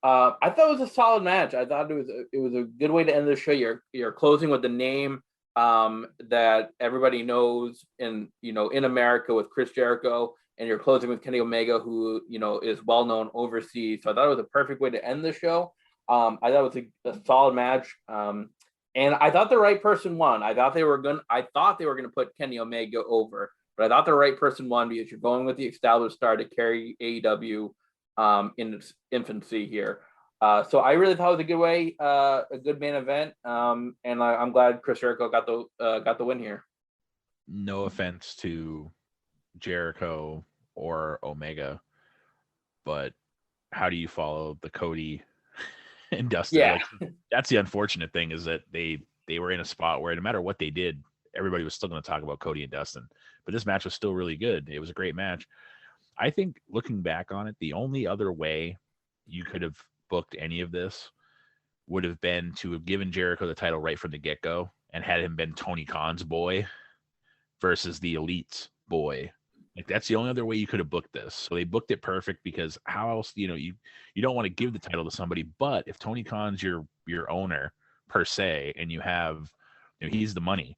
I thought it was a solid match. I thought it was a good way to end the show. You're closing with the name that everybody knows in America with Chris Jericho. And you're closing with Kenny Omega, who, is well-known overseas. So I thought it was a perfect way to end the show. I thought it was a solid match. And I thought the right person won. I thought they were going to put Kenny Omega over, but I thought the right person won, because you're going with the established star to carry AEW in its infancy here. So I really thought it was a good way, a good main event. And I'm glad Chris Jericho got the win here. No offense to Jericho or Omega, but how do you follow the Cody and Dustin? Yeah. Like, that's the unfortunate thing, is that they were in a spot where no matter what they did, everybody was still going to talk about Cody and Dustin. But this match was still really good. It was a great match. I think looking back on it, the only other way you could have booked any of this would have been to have given Jericho the title right from the get-go and had him been Tony Khan's boy versus the Elite's boy. Like, that's the only other way you could have booked this. So they booked it perfect, because how else, you don't want to give the title to somebody, but if Tony Khan's your owner per se, and you have, he's the money,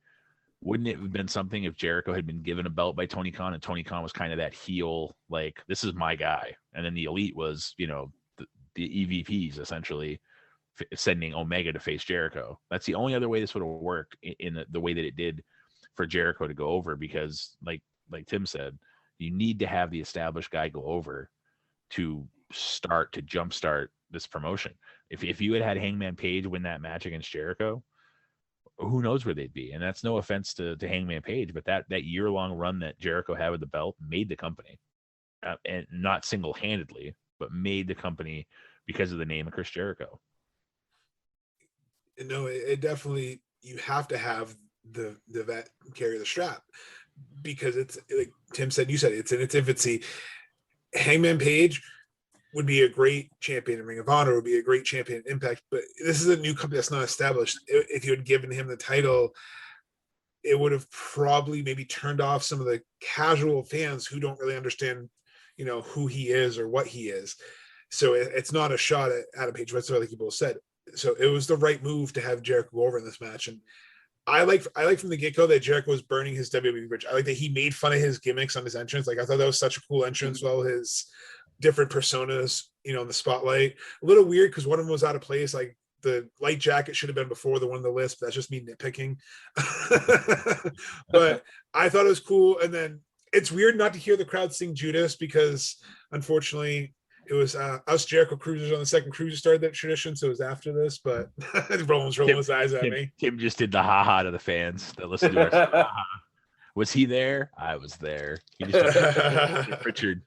wouldn't it have been something if Jericho had been given a belt by Tony Khan, and Tony Khan was kind of that heel, like, this is my guy. And then the Elite was, the EVPs essentially sending Omega to face Jericho. That's the only other way this would have worked in the way that it did for Jericho to go over, because like Tim said, you need to have the established guy go over to jumpstart this promotion. If you had Hangman Page win that match against Jericho, who knows where they'd be? And that's no offense to Hangman Page, but that year-long run that Jericho had with the belt made the company, and not single-handedly, but made the company because of the name of Chris Jericho. No, it definitely, you have to have the vet carry the strap, because it's like Tim said, you said, it's in its infancy. Hangman Page would be a great champion in Ring of Honor, would be a great champion in Impact, but this is a new company that's not established. If you had given him the title, it would have probably maybe turned off some of the casual fans who don't really understand, who he is or what he is. So it's not a shot at Adam Page whatsoever, like you both said. So it was the right move to have Jericho go over in this match. And I like from the get-go that Jericho was burning his WWE bridge. I like that he made fun of his gimmicks on his entrance. Like, I thought that was such a cool entrance with all his different personas, in the spotlight. A little weird because one of them was out of place. Like, the light jacket should have been before the one on the list, but that's just me nitpicking. But I thought it was cool. And then it's weird not to hear the crowd sing Judas, because unfortunately it was us Jericho Cruisers on the second cruiser started that tradition, so it was after this. But Roman's rolling his eyes at me. Tim just did the ha-ha to the fans that listen to us. Ha-ha. Was he there? I was there. He just Richard.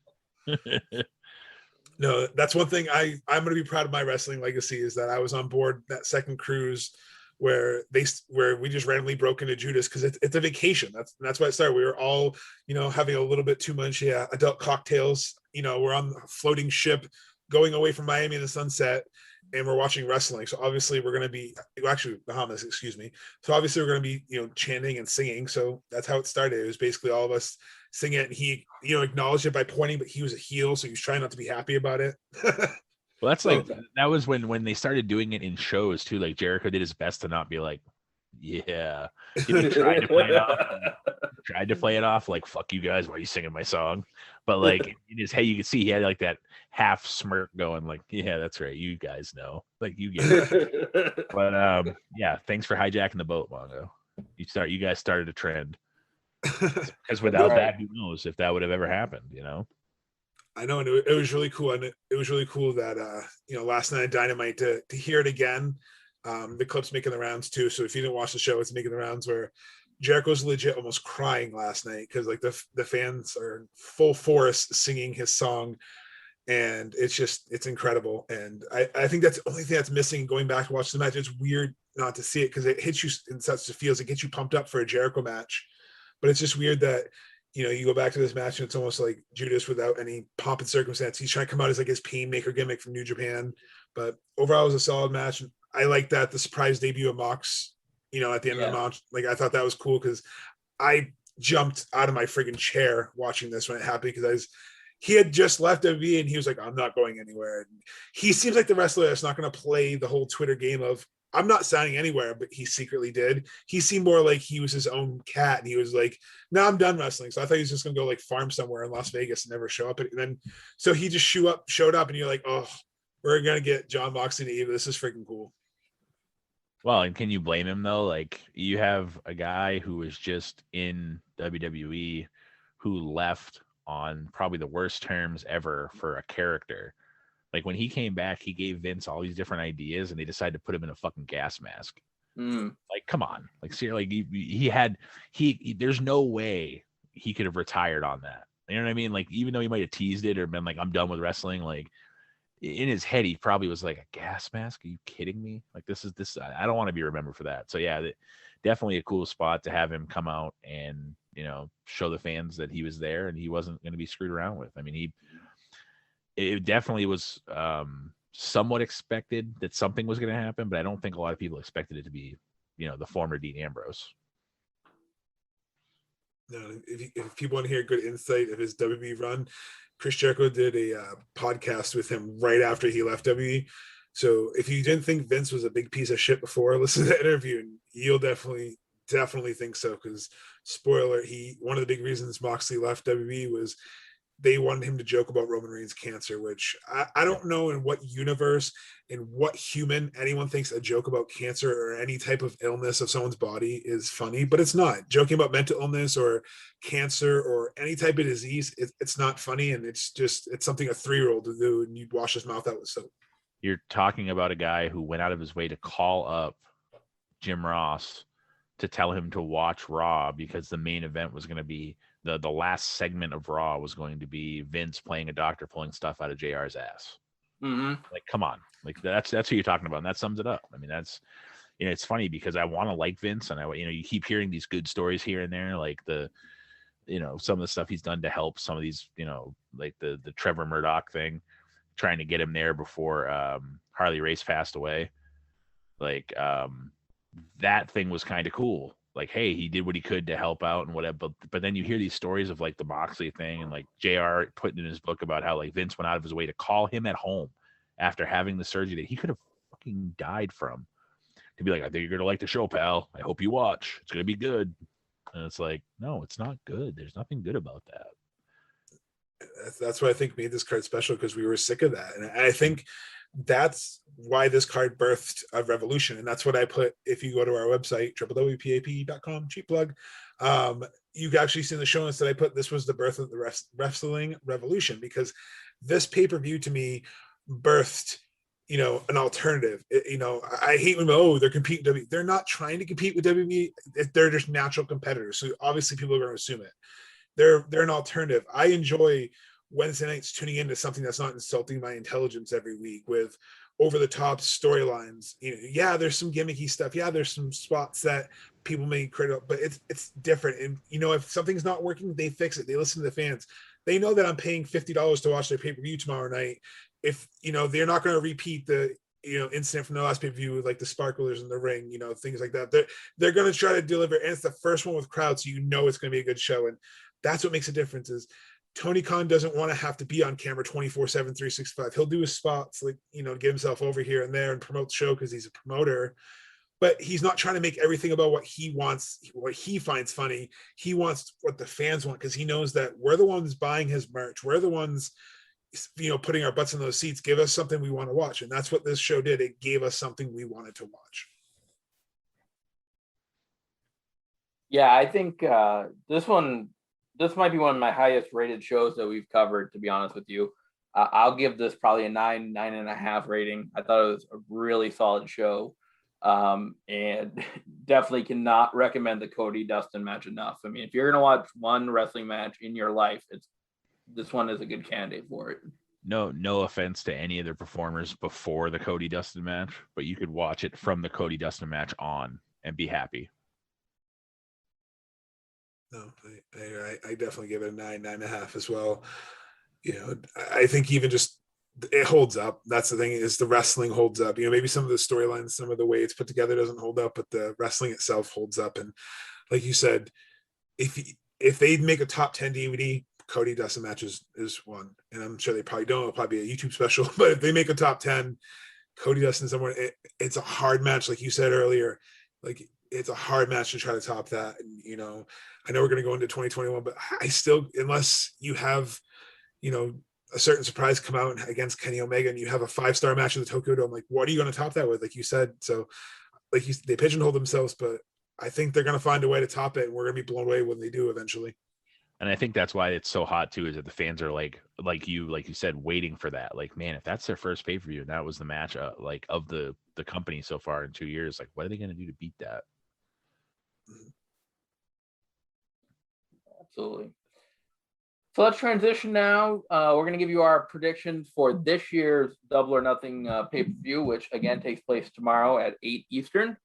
No, that's one thing I'm going to be proud of my wrestling legacy, is that I was on board that second cruise where we just randomly broke into Judas, because it's a vacation. That's why it started. We were all, having a little bit too much adult cocktails. We're on a floating ship going away from Miami in the sunset, and we're watching wrestling. So obviously we're going to be Bahamas, excuse me. So obviously we're going to be, chanting and singing. So that's how it started. It was basically all of us sing it, and he acknowledged it by pointing, but he was a heel, so he was trying not to be happy about it. Well, that's that was when they started doing it in shows too. Like, Jericho did his best to not be like, yeah, he tried to play it off like, fuck you guys, why are you singing my song? But like, in his head you could see he had like that half smirk going, like, yeah, that's right, you guys know, like, you get it. But yeah, thanks for hijacking the boat, Mongo. You guys started a trend. Because without that, who knows if that would have ever happened, I know, and it was really cool, and it was really cool that last night at Dynamite to hear it again. The clip's making the rounds too, so if you didn't watch the show, it's making the rounds, where Jericho's legit almost crying last night because like the fans are full force singing his song, and it's incredible. And I think that's the only thing that's missing going back to watch the match. It's weird not to see it because it hits you in such a feels, it gets you pumped up for a Jericho match. But it's just weird that, you go back to this match and it's almost like Judas without any pomp and circumstance. He's trying to come out as like his Painmaker gimmick from New Japan. But overall, it was a solid match. I like that the surprise debut of Mox, at the end of the match. Like, I thought that was cool because I jumped out of my friggin' chair watching this when it happened, because he had just left WWE and he was like, I'm not going anywhere. And he seems like the wrestler that's not going to play the whole Twitter game of, I'm not signing anywhere, but he secretly did. He seemed more like he was his own cat, and he was like, no, I'm done wrestling. So I thought he was just going to go like farm somewhere in Las Vegas and never show up. And then, so he just showed up and you're like, oh, we're going to get John Moxley and Eva. This is freaking cool. Well, and can you blame him though? Like, you have a guy who was just in WWE who left on probably the worst terms ever for a character. Like, when he came back, he gave Vince all these different ideas, and they decided to put him in a fucking gas mask. Like, come on. Like, seriously, he there's no way he could have retired on that. You know what I mean? Like, even though he might have teased it or been like, I'm done with wrestling, like, in his head, he probably was like, a gas mask? Are you kidding me? Like, this. I don't want to be remembered for that. So yeah, definitely a cool spot to have him come out and, show the fans that he was there and he wasn't going to be screwed around with. I mean, it definitely was somewhat expected that something was going to happen, but I don't think a lot of people expected it to be, the former Dean Ambrose. No, if people want to hear good insight of his WWE run, Chris Jericho did a podcast with him right after he left WWE. So if you didn't think Vince was a big piece of shit before, listen to that interview, and you'll definitely think so. Because spoiler, one of the big reasons Moxley left WWE was they wanted him to joke about Roman Reigns' cancer, which I don't know in what universe, in what human anyone thinks a joke about cancer or any type of illness of someone's body is funny, but it's not. Joking about mental illness or cancer or any type of disease, it's not funny, and it's something a 3-year-old would do, and you'd wash his mouth out with soap. You're talking about a guy who went out of his way to call up Jim Ross to tell him to watch Raw because the main event was going to be the last segment of Raw was going to be Vince playing a doctor pulling stuff out of JR's ass. Mm-hmm. Like, come on, like that's who you're talking about, and that sums it up. I mean, that's, you know, it's funny because I want to like Vince, and I, you know, you keep hearing these good stories here and there, like the, you know, some of the stuff he's done to help some of these, you know, like the Trevor Murdoch thing, trying to get him there before Harley Race passed away. Like that thing was kind of cool. Like, hey, he did what he could to help out and whatever. But then you hear these stories of like the Moxley thing and like JR putting in his book about how like Vince went out of his way to call him at home after having the surgery that he could have fucking died from, to be like, I think you're gonna like the show, pal. I hope you watch. It's gonna be good. And it's like, no, it's not good. There's nothing good about that. That's what I think made this card special, because we were sick of that. And I think that's why this card birthed a revolution. And that's what I put, if you go to our website, www.pap.com, cheap plug, you can actually see in the show notes that I put, this was the birth of the wrestling revolution, because this pay-per-view to me birthed, you know, an alternative. You know, I hate when, oh, they're competing with WWE. They're not trying to compete with WWE. They're just natural competitors. So obviously people are going to assume it. They're an alternative. I enjoy Wednesday nights tuning into something that's not insulting my intelligence every week with over-the-top storylines. You know, yeah, there's some gimmicky stuff. Yeah, there's some spots that people may criticize, but it's different. And you know, if something's not working, they fix it. They listen to the fans. They know that I'm paying $50 to watch their pay-per-view tomorrow night. If you know, they're not going to repeat the, you know, incident from the last pay-per-view with like the sparklers in the ring, you know, things like that. They're going to try to deliver, and it's the first one with crowd, so you know it's going to be a good show. And that's what makes a difference. Is Tony Khan doesn't want to have to be on camera 24/7, 365. He'll do his spots, like, you know, get himself over here and there and promote the show because he's a promoter. But he's not trying to make everything about what he wants, what he finds funny. He wants what the fans want, because he knows that we're the ones buying his merch. We're the ones, you know, putting our butts in those seats. Give us something we want to watch. And that's what this show did. It gave us something we wanted to watch. Yeah, I think this might be one of my highest rated shows that we've covered, to be honest with you. I'll give this probably a 9.5 rating. I thought it was a really solid show. And definitely cannot recommend the Cody Dustin match enough. I mean, if you're going to watch one wrestling match in your life, this one is a good candidate for it. No offense to any of the performers before the Cody Dustin match, but you could watch it from the Cody Dustin match on and be happy. No, I definitely give it a 9.5 as well. You know, I think even just it holds up. That's the thing, is the wrestling holds up. You know, maybe some of the storylines, some of the way it's put together doesn't hold up, but the wrestling itself holds up. And like you said, if they'd make a top 10 DVD, Cody Dustin match is one. And I'm sure they probably don't. It'll probably be a YouTube special. But if they make a top 10, Cody Dustin somewhere, it's a hard match, like you said earlier. Like, it's a hard match to try to top that. And, you know, I know we're going to go into 2021, but I still, unless you have, you know, a certain surprise come out against Kenny Omega and you have a 5-star match in the Tokyo Dome, like, what are you going to top that with? Like you said, so like they pigeonhole themselves, but I think they're going to find a way to top it, and we're going to be blown away when they do eventually. And I think that's why it's so hot too, is that the fans are like you said, waiting for that. Like, man, if that's their first pay-per-view and that was the match like of the company so far in 2 years, like, what are they going to do to beat that? Absolutely. So let's transition now. We're going to give you our predictions for this year's Double or Nothing pay-per-view, which again takes place tomorrow at 8 Eastern.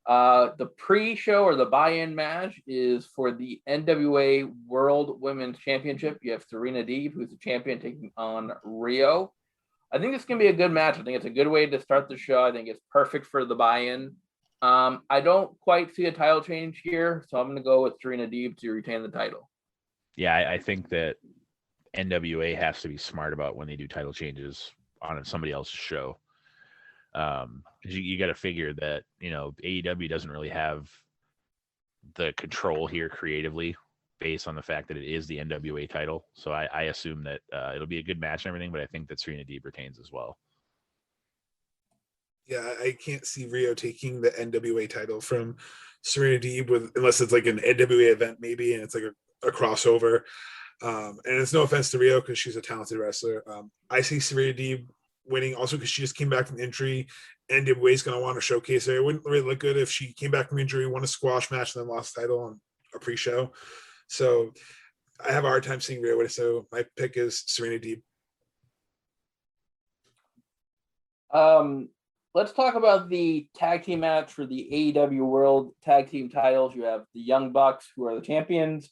The pre-show or the buy-in match is for the NWA World Women's Championship. You have Serena Deeb, who's the champion, taking on Rio. I think this can be a good match. I think it's a good way to start the show. I think it's perfect for the buy-in. I don't quite see a title change here, so I'm going to go with Serena Deeb to retain the title. Yeah, I think that NWA has to be smart about when they do title changes on somebody else's show. Because you got to figure that, you know, AEW doesn't really have the control here creatively based on the fact that it is the NWA title. So I assume that it'll be a good match and everything, but I think that Serena Deeb retains as well. Yeah, I can't see Rio taking the NWA title from Serena Deeb unless it's like an NWA event maybe, and it's like a crossover. And it's no offense to Rio because she's a talented wrestler. I see Serena Deeb winning, also because she just came back from injury, and Dibway's going to want to showcase her. It wouldn't really look good if she came back from injury, won a squash match, and then lost the title on a pre-show. So I have a hard time seeing Rhea Ripley. So my pick is Serena Deeb. Let's talk about the tag team match for the AEW World Tag Team titles. You have the Young Bucks, who are the champions,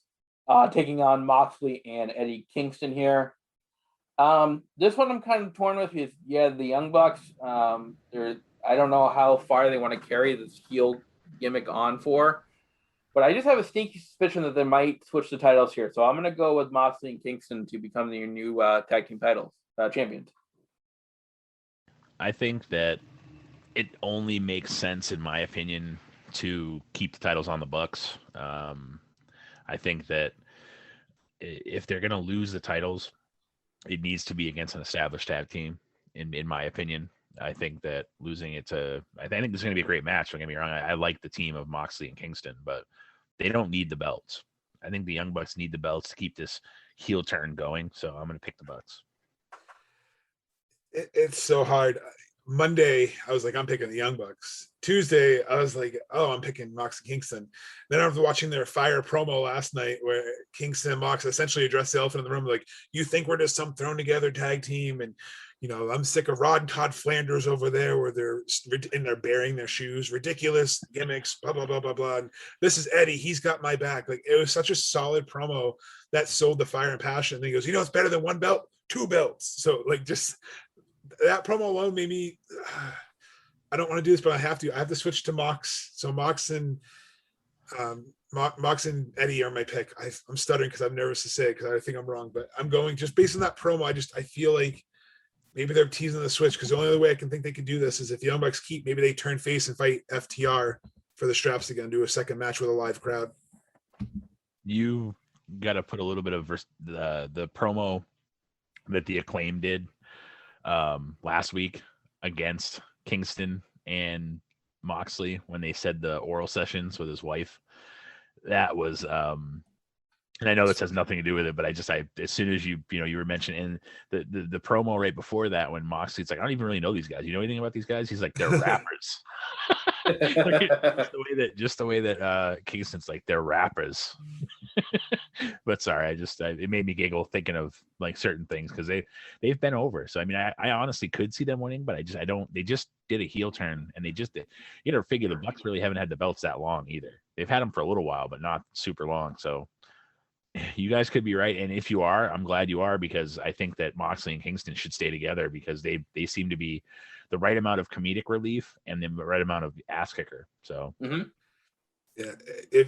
taking on Moxley and Eddie Kingston here. This one I'm kind of torn with because, the Young Bucks, I don't know how far they want to carry this heel gimmick on for, but I just have a sneaky suspicion that they might switch the titles here. So I'm going to go with Moxley and Kingston to become the new tag team titles champions. I think that it only makes sense, in my opinion, to keep the titles on the Bucks. I think that if they're going to lose the titles, it needs to be against an established tag team, in my opinion. I think that losing it to, I think this is going to be a great match. Don't get me wrong. I like the team of Moxley and Kingston, but they don't need the belts. I think the Young Bucks need the belts to keep this heel turn going. So I'm going to pick the Bucks. It's so hard. Monday, I was like, I'm picking the Young Bucks. Tuesday, I was like, oh, I'm picking Mox and Kingston. Then I was watching their Fire promo last night where Kingston and Mox essentially addressed the elephant in the room, like, you think we're just some thrown together tag team, and I'm sick of Rod and Todd Flanders over there where they're burying their shoes, ridiculous gimmicks, blah blah blah blah blah. And this is Eddie, he's got my back. Like, it was such a solid promo that sold the fire and passion. And he goes, it's better than one belt, two belts. So like, just that promo alone made me, I don't want to do this, but I have to switch to Mox. So Mox and Eddie are my pick. I'm stuttering because I'm nervous to say it because I think I'm wrong, but I'm going just based on that promo. I feel like maybe they're teasing the switch, because the only other way I can think they could do this is if the Young Bucks keep, maybe they turn face and fight FTR for the straps again, do a second match with a live crowd. You got to put a little bit of the promo that the Acclaim did last week against Kingston and Moxley when they said the oral sessions with his wife. That was and I know this has nothing to do with it, but as soon as you were mentioning the promo right before that, when Moxley's like, I don't even really know these guys. You know anything about these guys? He's like, they're rappers. just the way that Kingston's like, they're rappers. But sorry, it made me giggle thinking of like certain things because they've been over. So I mean, I honestly could see them winning, but I don't. They just did a heel turn, and you know, figure the Bucks really haven't had the belts that long either. They've had them for a little while, but not super long. So you guys could be right, and if you are, I'm glad you are, because I think that Moxley and Kingston should stay together because they seem to be the right amount of comedic relief and the right amount of ass kicker. So yeah,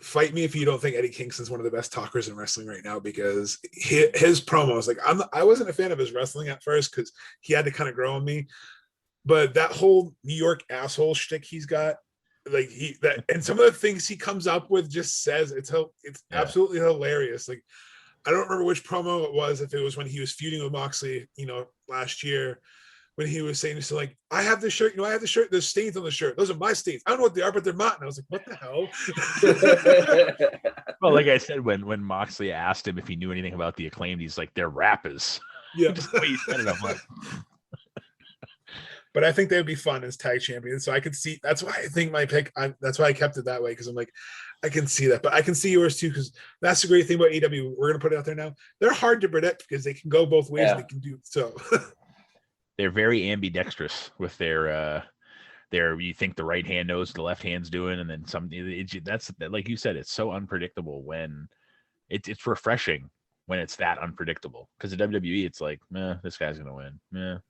fight me if you don't think Eddie Kingston's one of the best talkers in wrestling right now, because his promos, like, I wasn't a fan of his wrestling at first because he had to kind of grow on me, but that whole New York asshole shtick he's got, like and some of the things he comes up with just says it's absolutely hilarious. Like, I don't remember which promo it was, if it was when he was feuding with Moxley, last year, when he was saying so, like, I have this shirt, I have the shirt, there's stains on the shirt, those are my stains, I don't know what they are, but they're not. And I was like, what the hell? Well, like I said, when Moxley asked him if he knew anything about the Acclaimed, he's like, they're rappers. Yeah. Just the way he said it, I'm like, but I think they would be fun as tag champions. So I could see, that's why I think my pick, that's why I kept it that way. Cause I'm like, I can see that, but I can see yours too. Cause that's the great thing about AEW. We're going to put it out there now. They're hard to predict because they can go both ways. And they can do so. They're very ambidextrous with their, you think the right hand knows what the left hand's doing. And then that's like you said, it's so unpredictable when it's refreshing when it's that unpredictable, because the WWE, it's like, this guy's gonna win.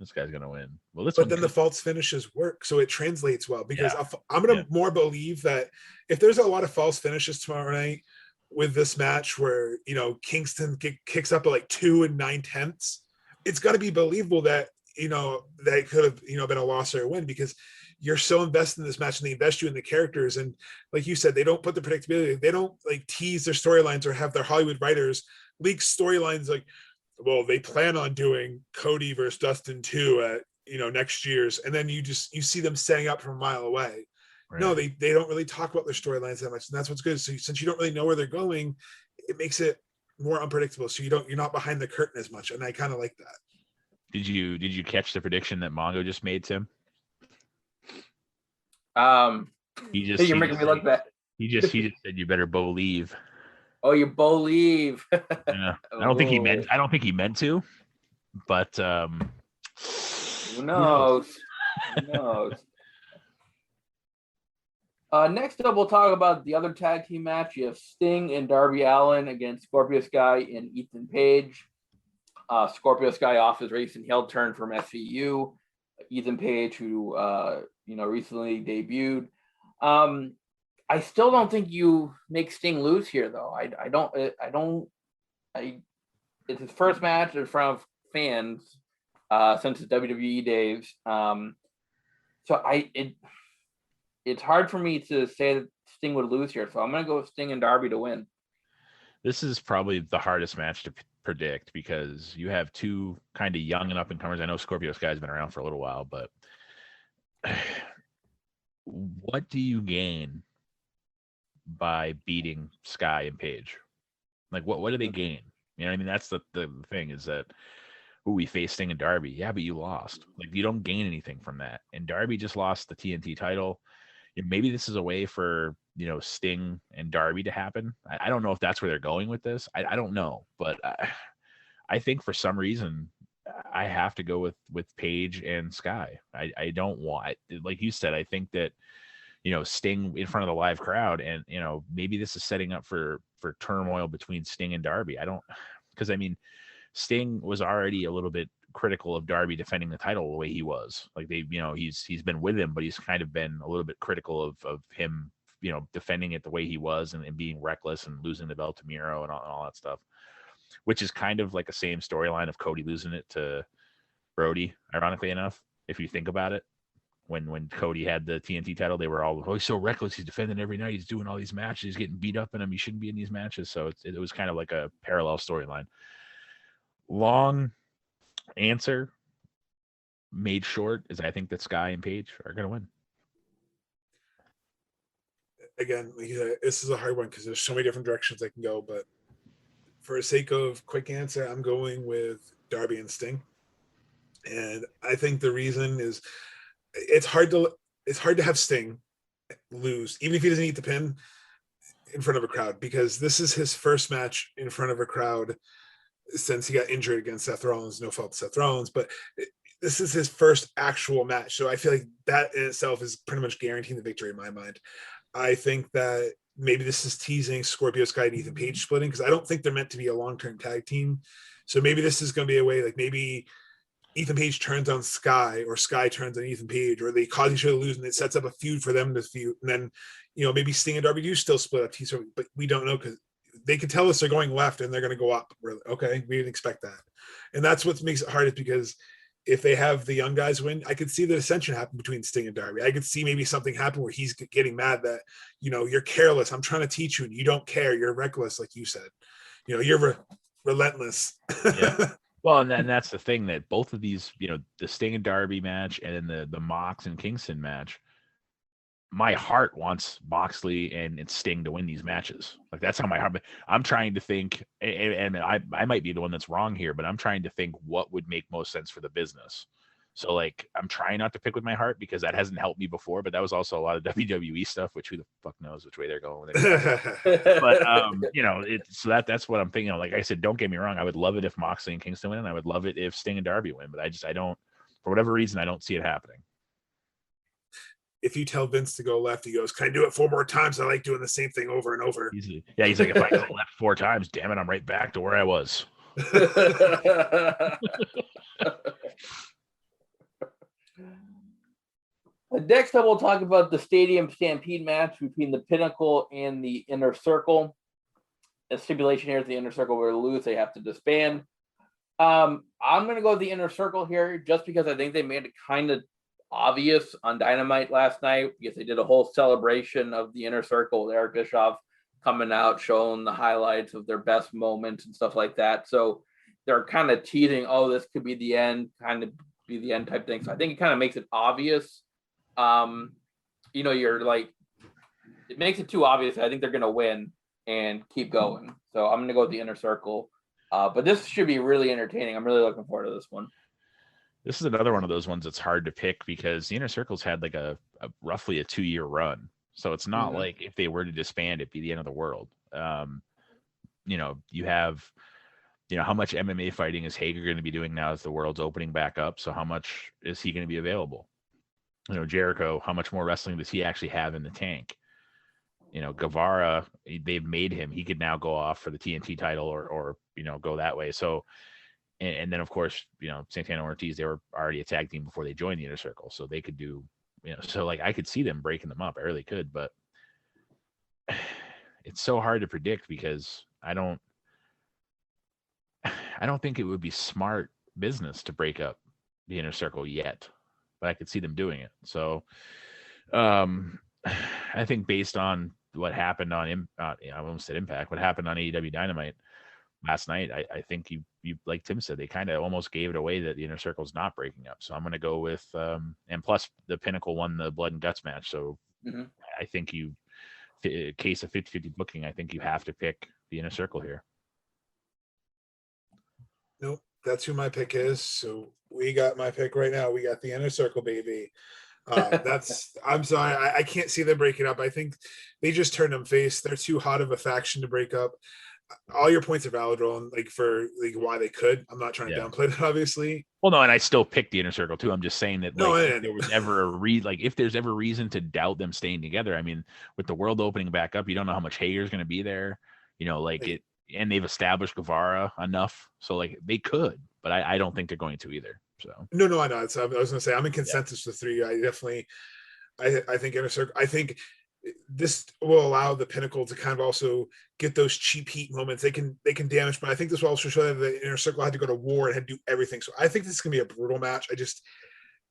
This guy's gonna win. Well, but then the false finishes work, so it translates well. Because I'm gonna more believe that if there's a lot of false finishes tomorrow night with this match, where Kingston kicks up at like 2 9/10, it's got to be believable that that could have been a loss or a win, because you're so invested in this match and they invest you in the characters. And like you said, they don't put the predictability. They don't like tease their storylines or have their Hollywood writers leak storylines like, well, they plan on doing Cody versus Dustin 2 at next year's, and then you see them setting up from a mile away. Right. No, they don't really talk about their storylines that much, and that's what's good. So since you don't really know where they're going, it makes it more unpredictable. So you're not behind the curtain as much, and I kind of like that. Did you catch the prediction that Mongo just made, Tim? You're making me look bad. He just said you better believe. Oh, you believe. Yeah. I don't think he meant to, but who knows? Who knows? Next up, we'll talk about the other tag team match. You have Sting and Darby Allin against Scorpio Sky and Ethan Page. Scorpio Sky off his recent heel turn from SVU. Ethan Page, who recently debuted. I still don't think you make Sting lose here, though. It's his first match in front of fans since his WWE days. It's hard for me to say that Sting would lose here, so I'm going to go with Sting and Darby to win. This is probably the hardest match to predict because you have two kind of young and up-and-comers. I know Scorpio Sky's been around for a little while, but what do you gain by beating Sky and Page? Like, what do they gain? You know what I mean? That's the thing is that, we faced Sting and Darby. Yeah, but you lost. Like, you don't gain anything from that. And Darby just lost the TNT title. Maybe this is a way for, Sting and Darby to happen. I don't know if that's where they're going with this. I don't know. But I think for some reason, I have to go with Page and Sky. I don't want, like you said, I think that, Sting in front of the live crowd and, maybe this is setting up for turmoil between Sting and Darby. Because Sting was already a little bit critical of Darby defending the title the way he was. Like he's been with him, but he's kind of been a little bit critical of him, defending it the way he was and being reckless and losing the belt to Miro and all that stuff, which is kind of like a same storyline of Cody losing it to Brody, ironically enough, if you think about it. When Cody had the TNT title, they were all, he's so reckless. He's defending every night. He's doing all these matches. He's getting beat up in them. He shouldn't be in these matches. So it was kind of like a parallel storyline. Long answer made short is I think that Sky and Page are going to win. Again, like you said, this is a hard one because there's so many different directions I can go. But for the sake of quick answer, I'm going with Darby and Sting. And I think the reason is it's hard to have Sting lose, even if he doesn't eat the pin in front of a crowd, because this is his first match in front of a crowd since he got injured against Seth Rollins. No fault to Seth Rollins, but this is his first actual match. So I feel like that in itself is pretty much guaranteeing the victory in my mind. I think that maybe this is teasing Scorpio Sky and Ethan Page splitting, because I don't think they're meant to be a long-term tag team. So maybe this is going to be a way, like maybe Ethan Page turns on Sky or Sky turns on Ethan Page, or they cause each other to lose and it sets up a feud for them to feud. And then, maybe Sting and Darby do still split up, but we don't know because they can tell us they're going left and they're going to go up. We're like, okay, we didn't expect that. And that's what makes it hard, is because if they have the young guys win, I could see the dissension happen between Sting and Darby. I could see maybe something happen where he's getting mad that, you're careless. I'm trying to teach you and you don't care. You're reckless, like you said. You're relentless. Yeah. Well, and that's the thing, that both of these, the Sting and Darby match and then the Mox and Kingston match, my heart wants Moxley and Sting to win these matches. Like, that's how my heart. I'm trying to think, and I might be the one that's wrong here, but I'm trying to think what would make most sense for the business. So, like, I'm trying not to pick with my heart because that hasn't helped me before. But that was also a lot of WWE stuff, which who the fuck knows which way they're going with it. But so that's what I'm thinking. Like I said, don't get me wrong. I would love it if Moxley and Kingston win, and I would love it if Sting and Darby win. But I don't, for whatever reason, I don't see it happening. If you tell Vince to go left, he goes, "Can I do it 4 more times? I like doing the same thing over and over." He's like, if I go left 4 times, damn it, I'm right back to where I was. Next up, we'll talk about the Stadium Stampede match between the Pinnacle and the Inner Circle. The stipulation here is the Inner Circle were to lose, they have to disband. I'm going to go with the Inner Circle here just because I think they made it kind of obvious on Dynamite last night, because they did a whole celebration of the Inner Circle with Eric Bischoff coming out, showing the highlights of their best moments and stuff like that. So they're kind of teasing, this could be the end, kind of be the end type thing. So I think it kind of makes it obvious. You're like, it makes it too obvious. I think they're going to win and keep going. So I'm going to go with the Inner Circle. But this should be really entertaining. I'm really looking forward to this one. This is another one of those ones that's hard to pick because the Inner Circle's had like a roughly a 2-year run. So it's not like if they were to disband, it'd be the end of the world. You have, how much MMA fighting is Hager going to be doing now as the world's opening back up? So how much is he going to be available? Jericho, how much more wrestling does he actually have in the tank? Guevara, they've made him. He could now go off for the TNT title or go that way. So, and then of course, Santana and Ortiz, they were already a tag team before they joined the Inner Circle, so they could do, so like I could see them breaking them up. I really could, but it's so hard to predict because I don't think it would be smart business to break up the Inner Circle yet, but I could see them doing it. So, I think based on what happened on, I almost said Impact, what happened on AEW Dynamite last night, I think you like Tim said, they kind of almost gave it away that the Inner Circle's not breaking up. So I'm going to go with, and plus the Pinnacle won the Blood and Guts match. So I think case of 50-50 booking, I think you have to pick the Inner Circle here. Nope, that's who my pick is. So we got my pick right now. We got the Inner Circle, baby. I'm sorry, I can't see them breaking up. I think they just turned them face. They're too hot of a faction to break up. All your points are valid, Roland, for why they could. I'm not trying to downplay that, obviously. Well, no, and I still picked the Inner Circle too. I'm just saying that if there was ever if there's ever reason to doubt them staying together, I mean, with the world opening back up, you don't know how much Hager's going to be there, and they've established Guevara enough, so they could, but I don't think they're going to either. So no, I know. I was going to say I'm in consensus with three. I definitely, I think Inner Circle. I think this will allow the Pinnacle to kind of also get those cheap heat moments. They can damage, but I think this will also show that the Inner Circle had to go to war and had to do everything. So I think this is gonna be a brutal match.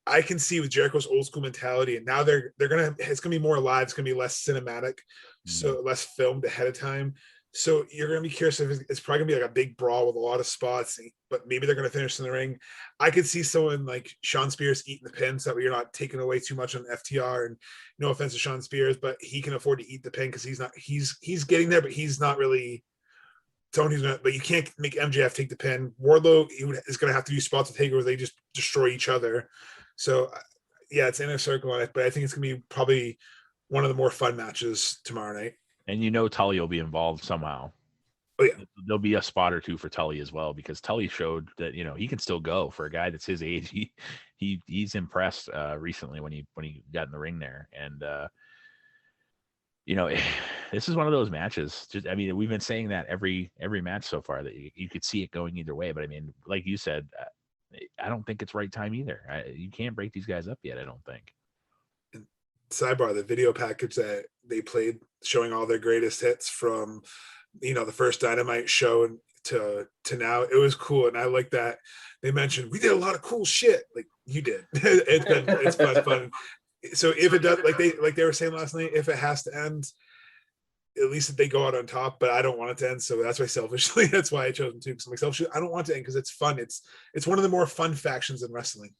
I can see with Jericho's old school mentality, and now it's gonna be more alive. It's gonna be less cinematic, so less filmed ahead of time. So you're going to be curious if it's probably going to be like a big brawl with a lot of spots, but maybe they're going to finish in the ring. I could see someone like Sean Spears eating the pin so that you're not taking away too much on FTR. And no offense to Sean Spears, but he can afford to eat the pin because he's getting there, but he's not really Tony's going to, but you can't make MJF take the pin. Wardlow is going to have to do spots with Hager where they just destroy each other. So yeah, it's Inner Circle on it, but I think it's going to be probably one of the more fun matches tomorrow night. And Tully will be involved somehow. Oh yeah, there'll be a spot or two for Tully as well because Tully showed that he can still go for a guy that's his age. He's impressed recently when he got in the ring there, and this is one of those matches. We've been saying that every match so far that you could see it going either way. But I mean, like you said, I don't think it's right time either. You can't break these guys up yet. I don't think. Sidebar: the video package that they played showing all their greatest hits from the first Dynamite show to now, it was cool, and I like that they mentioned we did a lot of cool shit. Like you did. It's fun. So if it does, like they were saying last night, if it has to end, at least if they go out on top. But I don't want it to end, so that's why selfishly, that's why I chose them too. Because myself, I don't want it to end because it's fun. It's one of the more fun factions in wrestling.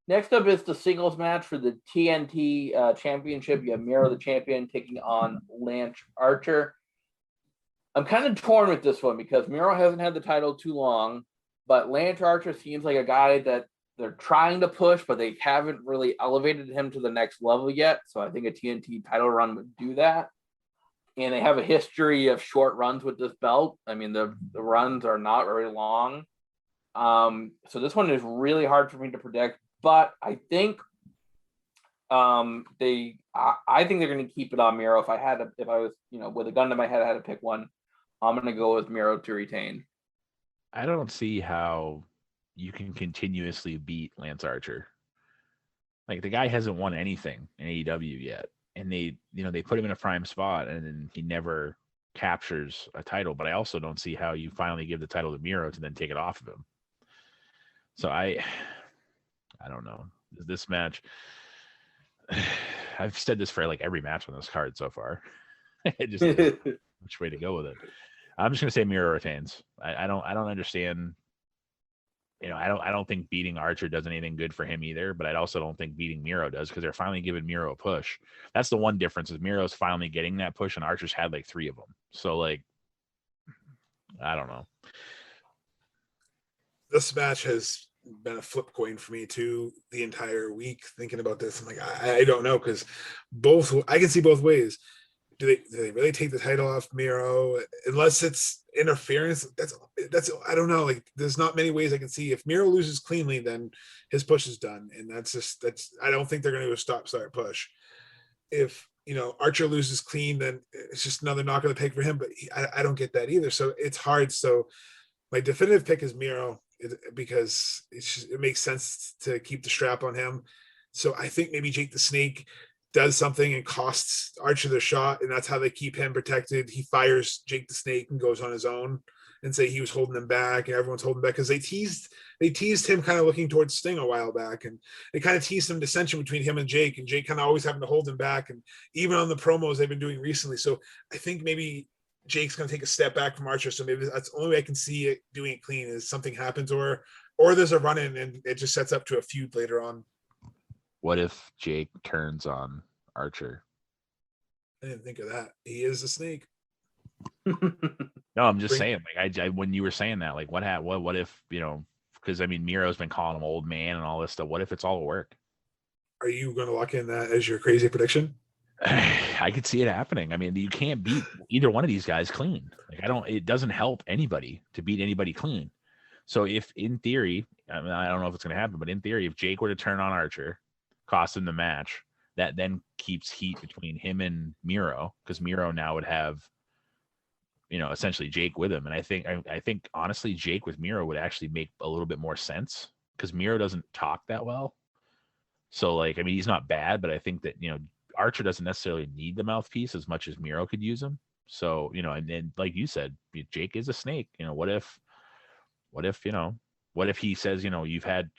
Next up is the singles match for the TNT Championship. You have Miro, the champion, taking on Lance Archer. I'm kind of torn with this one because Miro hasn't had the title too long, but Lance Archer seems like a guy that they're trying to push, but they haven't really elevated him to the next level yet. So I think a TNT title run would do that. And they have a history of short runs with this belt. I mean, the runs are not very long. So this one is really hard for me to predict. But I think I think they're going to keep it on Miro. If I was with a gun to my head, I had to pick one. I'm going to go with Miro to retain. I don't see how you can continuously beat Lance Archer. Like the guy hasn't won anything in AEW yet, and they put him in a prime spot, and then he never captures a title. But I also don't see how you finally give the title to Miro to then take it off of him. So I don't know. This match, I've said this for like every match on this card so far. Just which way to go with it. I'm just gonna say Miro retains. I don't understand. I don't think beating Archer does anything good for him either, but I also don't think beating Miro does because they're finally giving Miro a push. That's the one difference is Miro's finally getting that push and Archer's had like 3 of them. So like, I don't know. this match has been a flip coin for me too the entire week thinking about this. I'm like, I don't know, because I can see both ways. Do they really take the title off Miro unless it's interference? That's I don't know. Like, there's not many ways I can see. If Miro loses cleanly, then his push is done, and that's I don't think they're going to do a start push. If Archer loses clean, then it's just another knock on the peg for him. But I don't get that either. So it's hard. So my definitive pick is Miro because it makes sense to keep the strap on him. So I think maybe Jake the Snake does something and costs Archer the shot, and that's how they keep him protected. He fires Jake the Snake and goes on his own and say he was holding them back, and everyone's holding back because they teased him kind of looking towards Sting a while back, and they kind of teased some dissension between him and Jake kind of always having to hold him back, and even on the promos they've been doing recently. So I think maybe Jake's going to take a step back from Archer. So maybe that's the only way I can see it doing it clean is something happens or there's a run in and it just sets up to a feud later on. What if Jake turns on Archer? I didn't think of that. He is a snake. No, I'm just saying, like, I when you were saying that, like, what if, because I mean, Miro's been calling him old man and all this stuff. What if it's all a work? Are you going to lock in that as your crazy prediction? I could see it happening. I mean, you can't beat either one of these guys clean. Like, it doesn't help anybody to beat anybody clean. So if in theory, I mean, I don't know if it's going to happen, but in theory, if Jake were to turn on Archer, cost him the match, that then keeps heat between him and Miro, because Miro now would have, essentially Jake with him. And I think honestly, Jake with Miro would actually make a little bit more sense because Miro doesn't talk that well. So, like, I mean, he's not bad, but I think that, Archer doesn't necessarily need the mouthpiece as much as Miro could use him. So, and then, like you said, Jake is a snake. What if he says, you've had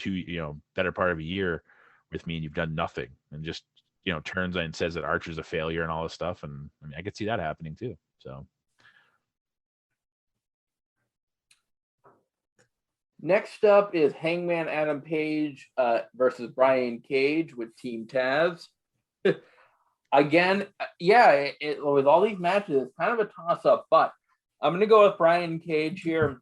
better part of a year with me and you've done nothing, and just, turns and says that Archer's a failure and all this stuff. And I mean, I could see that happening too. So. Next up is Hangman Adam Page versus Brian Cage with Team Taz. Again, yeah, with all these matches, it's kind of a toss-up, but I'm going to go with Brian Cage here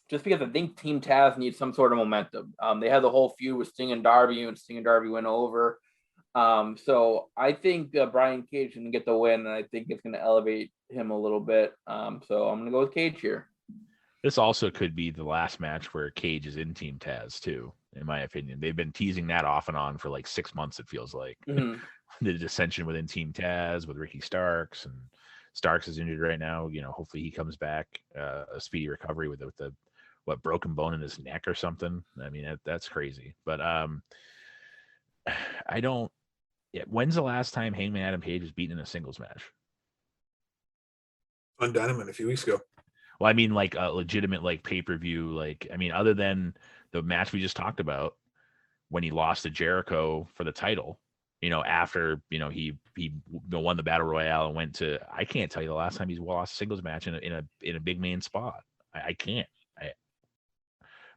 just because I think Team Taz needs some sort of momentum. They had the whole feud with Sting and Darby, and Sting and Darby went over. So I think Brian Cage can get the win, and I think it's going to elevate him a little bit. So I'm going to go with Cage here. This also could be the last match where Cage is in Team Taz too, in my opinion. They've been teasing that off and on for like 6 months, it feels like. Mm-hmm. The dissension within Team Taz with Ricky Starks, and Starks is injured right now. Hopefully he comes back, a speedy recovery with the broken bone in his neck or something. I mean, that's crazy. But when's the last time Hangman Adam Page was beaten in a singles match? On Dynamite a few weeks ago. Well, I mean, like a legitimate, like, pay-per-view, like, I mean, other than the match we just talked about when he lost to Jericho for the title, after, he won the Battle Royale and went to, I can't tell you the last time he's lost a singles match in a big man spot. I can't.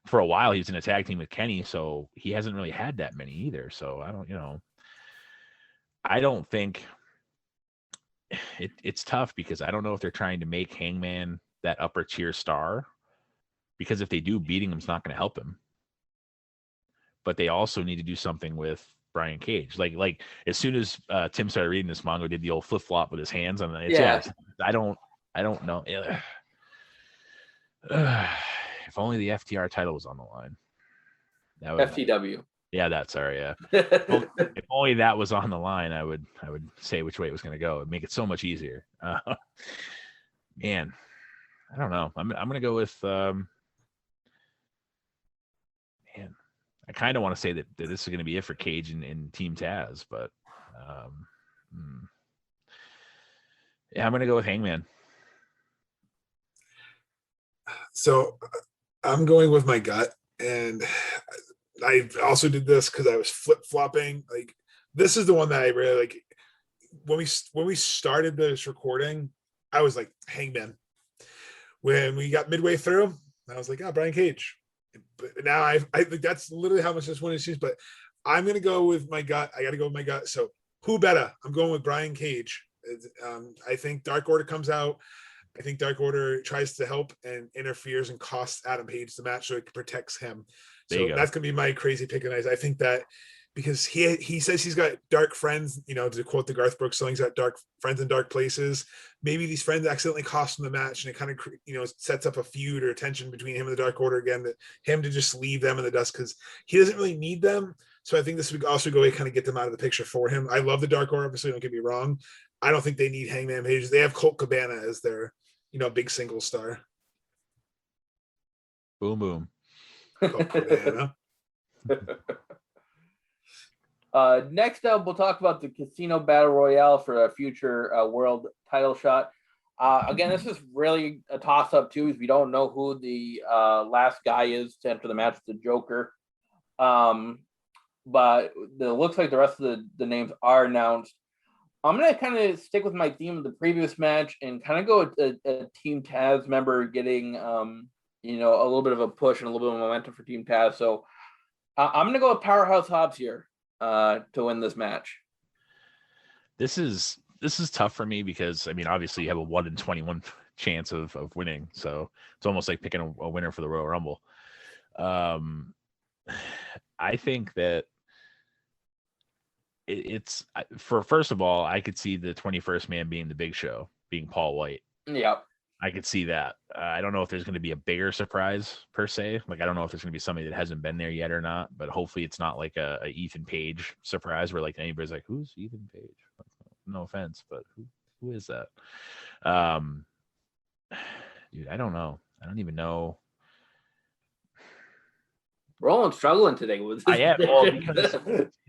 For a while, he was in a tag team with Kenny, so he hasn't really had that many either. So I don't think it's tough, because I don't know if they're trying to make Hangman that upper tier star, because if they do, beating him's not going to help him. But they also need to do something with Brian Cage. Like as soon as Tim started reading this, Mongo did the old flip flop with his hands on it. Yeah. I don't know. If only the FTR title was on the line. That would, FTW. Yeah, sorry. Yeah. If only that was on the line, I would say which way it was going to go. It'd make it so much easier. Man, I don't know. I'm going to go with. Man, I kind of want to say that this is going to be it for Cage and Team Taz, but yeah, I'm going to go with Hangman. So I'm going with my gut, and I also did this because I was flip-flopping. Like, this is the one that I really like. When we started this recording, I was like, Hangman. When we got midway through, I was like, Brian Cage. But now I think that's literally how much this one is. But I'm going to go with my gut. I got to go with my gut. So who better? I'm going with Brian Cage. I think Dark Order comes out. I think Dark Order tries to help and interferes and costs Adam Page the match so it protects him. So that's gonna be my crazy pick tonight. I think that because he says he's got dark friends, to quote the Garth Brooks song, he's got dark friends in dark places. Maybe these friends accidentally cost him the match, and it kind of sets up a feud or a tension between him and the Dark Order again. That him to just leave them in the dust because he doesn't really need them. So I think this would also go kind of get them out of the picture for him. I love the Dark Order, obviously, don't get me wrong. I don't think they need Hangman Page. They have Colt Cabana as their big single star. Boom boom. Colt Cabana. Next up, we'll talk about the Casino Battle Royale for a future world title shot. Again, this is really a toss-up too, because we don't know who the last guy is to enter the match with the Joker. But it looks like the rest of the names are announced. I'm going to kind of stick with my theme of the previous match and kind of go with a Team Taz member getting, a little bit of a push and a little bit of momentum for Team Taz. So I'm going to go with Powerhouse Hobbs here to win this match. This is tough for me because, obviously you have a 1 in 21 chance of winning. So it's almost like picking a winner for the Royal Rumble. I think that it's first of all, I could see the 21st man being the Big Show, being Paul White. Yeah. I could see that. I don't know if there's going to be a bigger surprise per se. Like, I don't know if there's going to be somebody that hasn't been there yet or not, but hopefully it's not like a Ethan Page surprise where like anybody's like, who's Ethan Page? No offense, but who is that? Dude, I don't know. I don't even know. We're all struggling today with this. I am. Well, because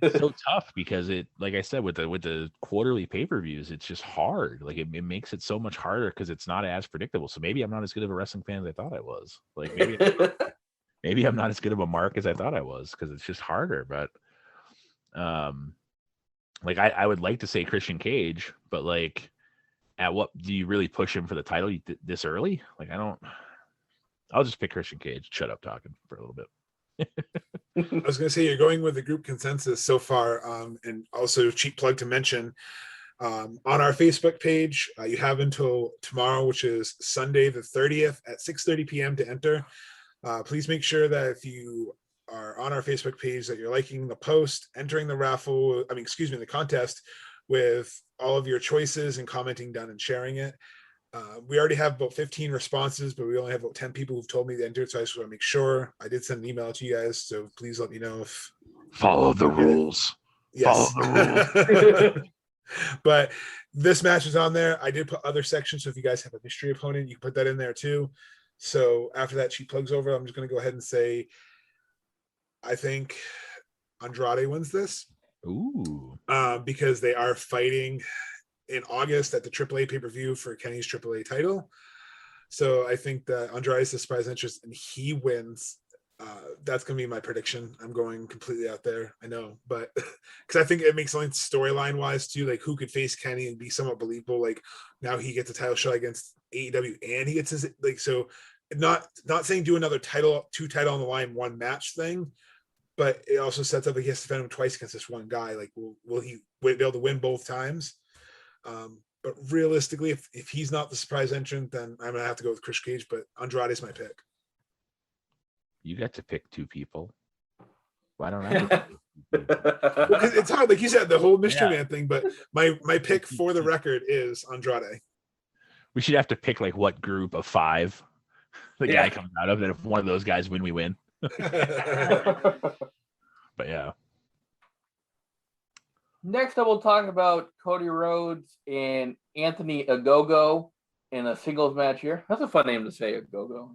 it's so tough because it, like I said, with the quarterly pay-per-views, it's just hard. Like it makes it so much harder because it's not as predictable. So maybe I'm not as good of a wrestling fan as I thought I was. Like maybe I'm not as good of a mark as I thought I was because it's just harder. But like I would like to say Christian Cage, but like at what do you really push him for the title this early? Like I'll just pick Christian Cage. Shut up talking for a little bit. I was going to say you're going with the group consensus so far, and also cheap plug to mention on our Facebook page, you have until tomorrow, which is Sunday the 30th at 6:30 p.m. to enter. Please make sure that if you are on our Facebook page that you're liking the post, entering the the contest with all of your choices and commenting down and sharing it. We already have about 15 responses, but we only have about 10 people who've told me to enter. So I just want to make sure. I did send an email to you guys, so please let me know if follow the rules. Yes. Follow the rules. But this match is on there. I did put other sections, so if you guys have a mystery opponent, you can put that in there too. So after that cheap plugs over, I'm just going to go ahead and say I think Andrade wins this. Ooh. Because they are fighting in August at the AAA pay-per-view for Kenny's AAA title. So I think that Andrade is the surprise interest and he wins. That's going to be my prediction. I'm going completely out there. I know, but because I think it makes sense storyline wise too, like who could face Kenny and be somewhat believable. Like now he gets a title shot against AEW and he gets his, like, so not saying do another two title on the line, one match thing, but it also sets up, he has to defend him twice against this one guy. Like, will he be able to win both times? But realistically, if he's not the surprise entrant, then I'm gonna have to go with Chris Cage. But Andrade is my pick. You got to pick two people. Why don't I? Well, it's hard, like you said, the whole Mystery Man thing. But my pick for the record is Andrade. We should have to pick like what group of 5 the guy comes out of, and if one of those guys win, we win. But yeah. Next up, we'll talk about Cody Rhodes and Anthony Ogogo in a singles match here. That's a fun name to say, Ogogo.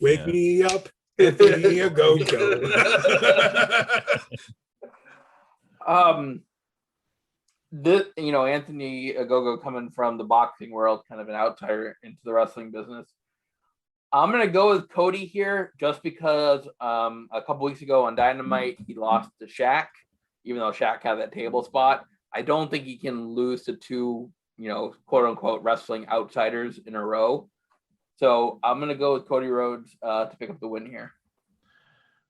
Wake me up, Anthony Ogogo. Anthony Ogogo coming from the boxing world, kind of an outsider into the wrestling business. I'm going to go with Cody here just because a couple weeks ago on Dynamite, he lost to Shaq. Even though Shaq had that table spot, I don't think he can lose to two, quote unquote wrestling outsiders in a row. So I'm going to go with Cody Rhodes to pick up the win here.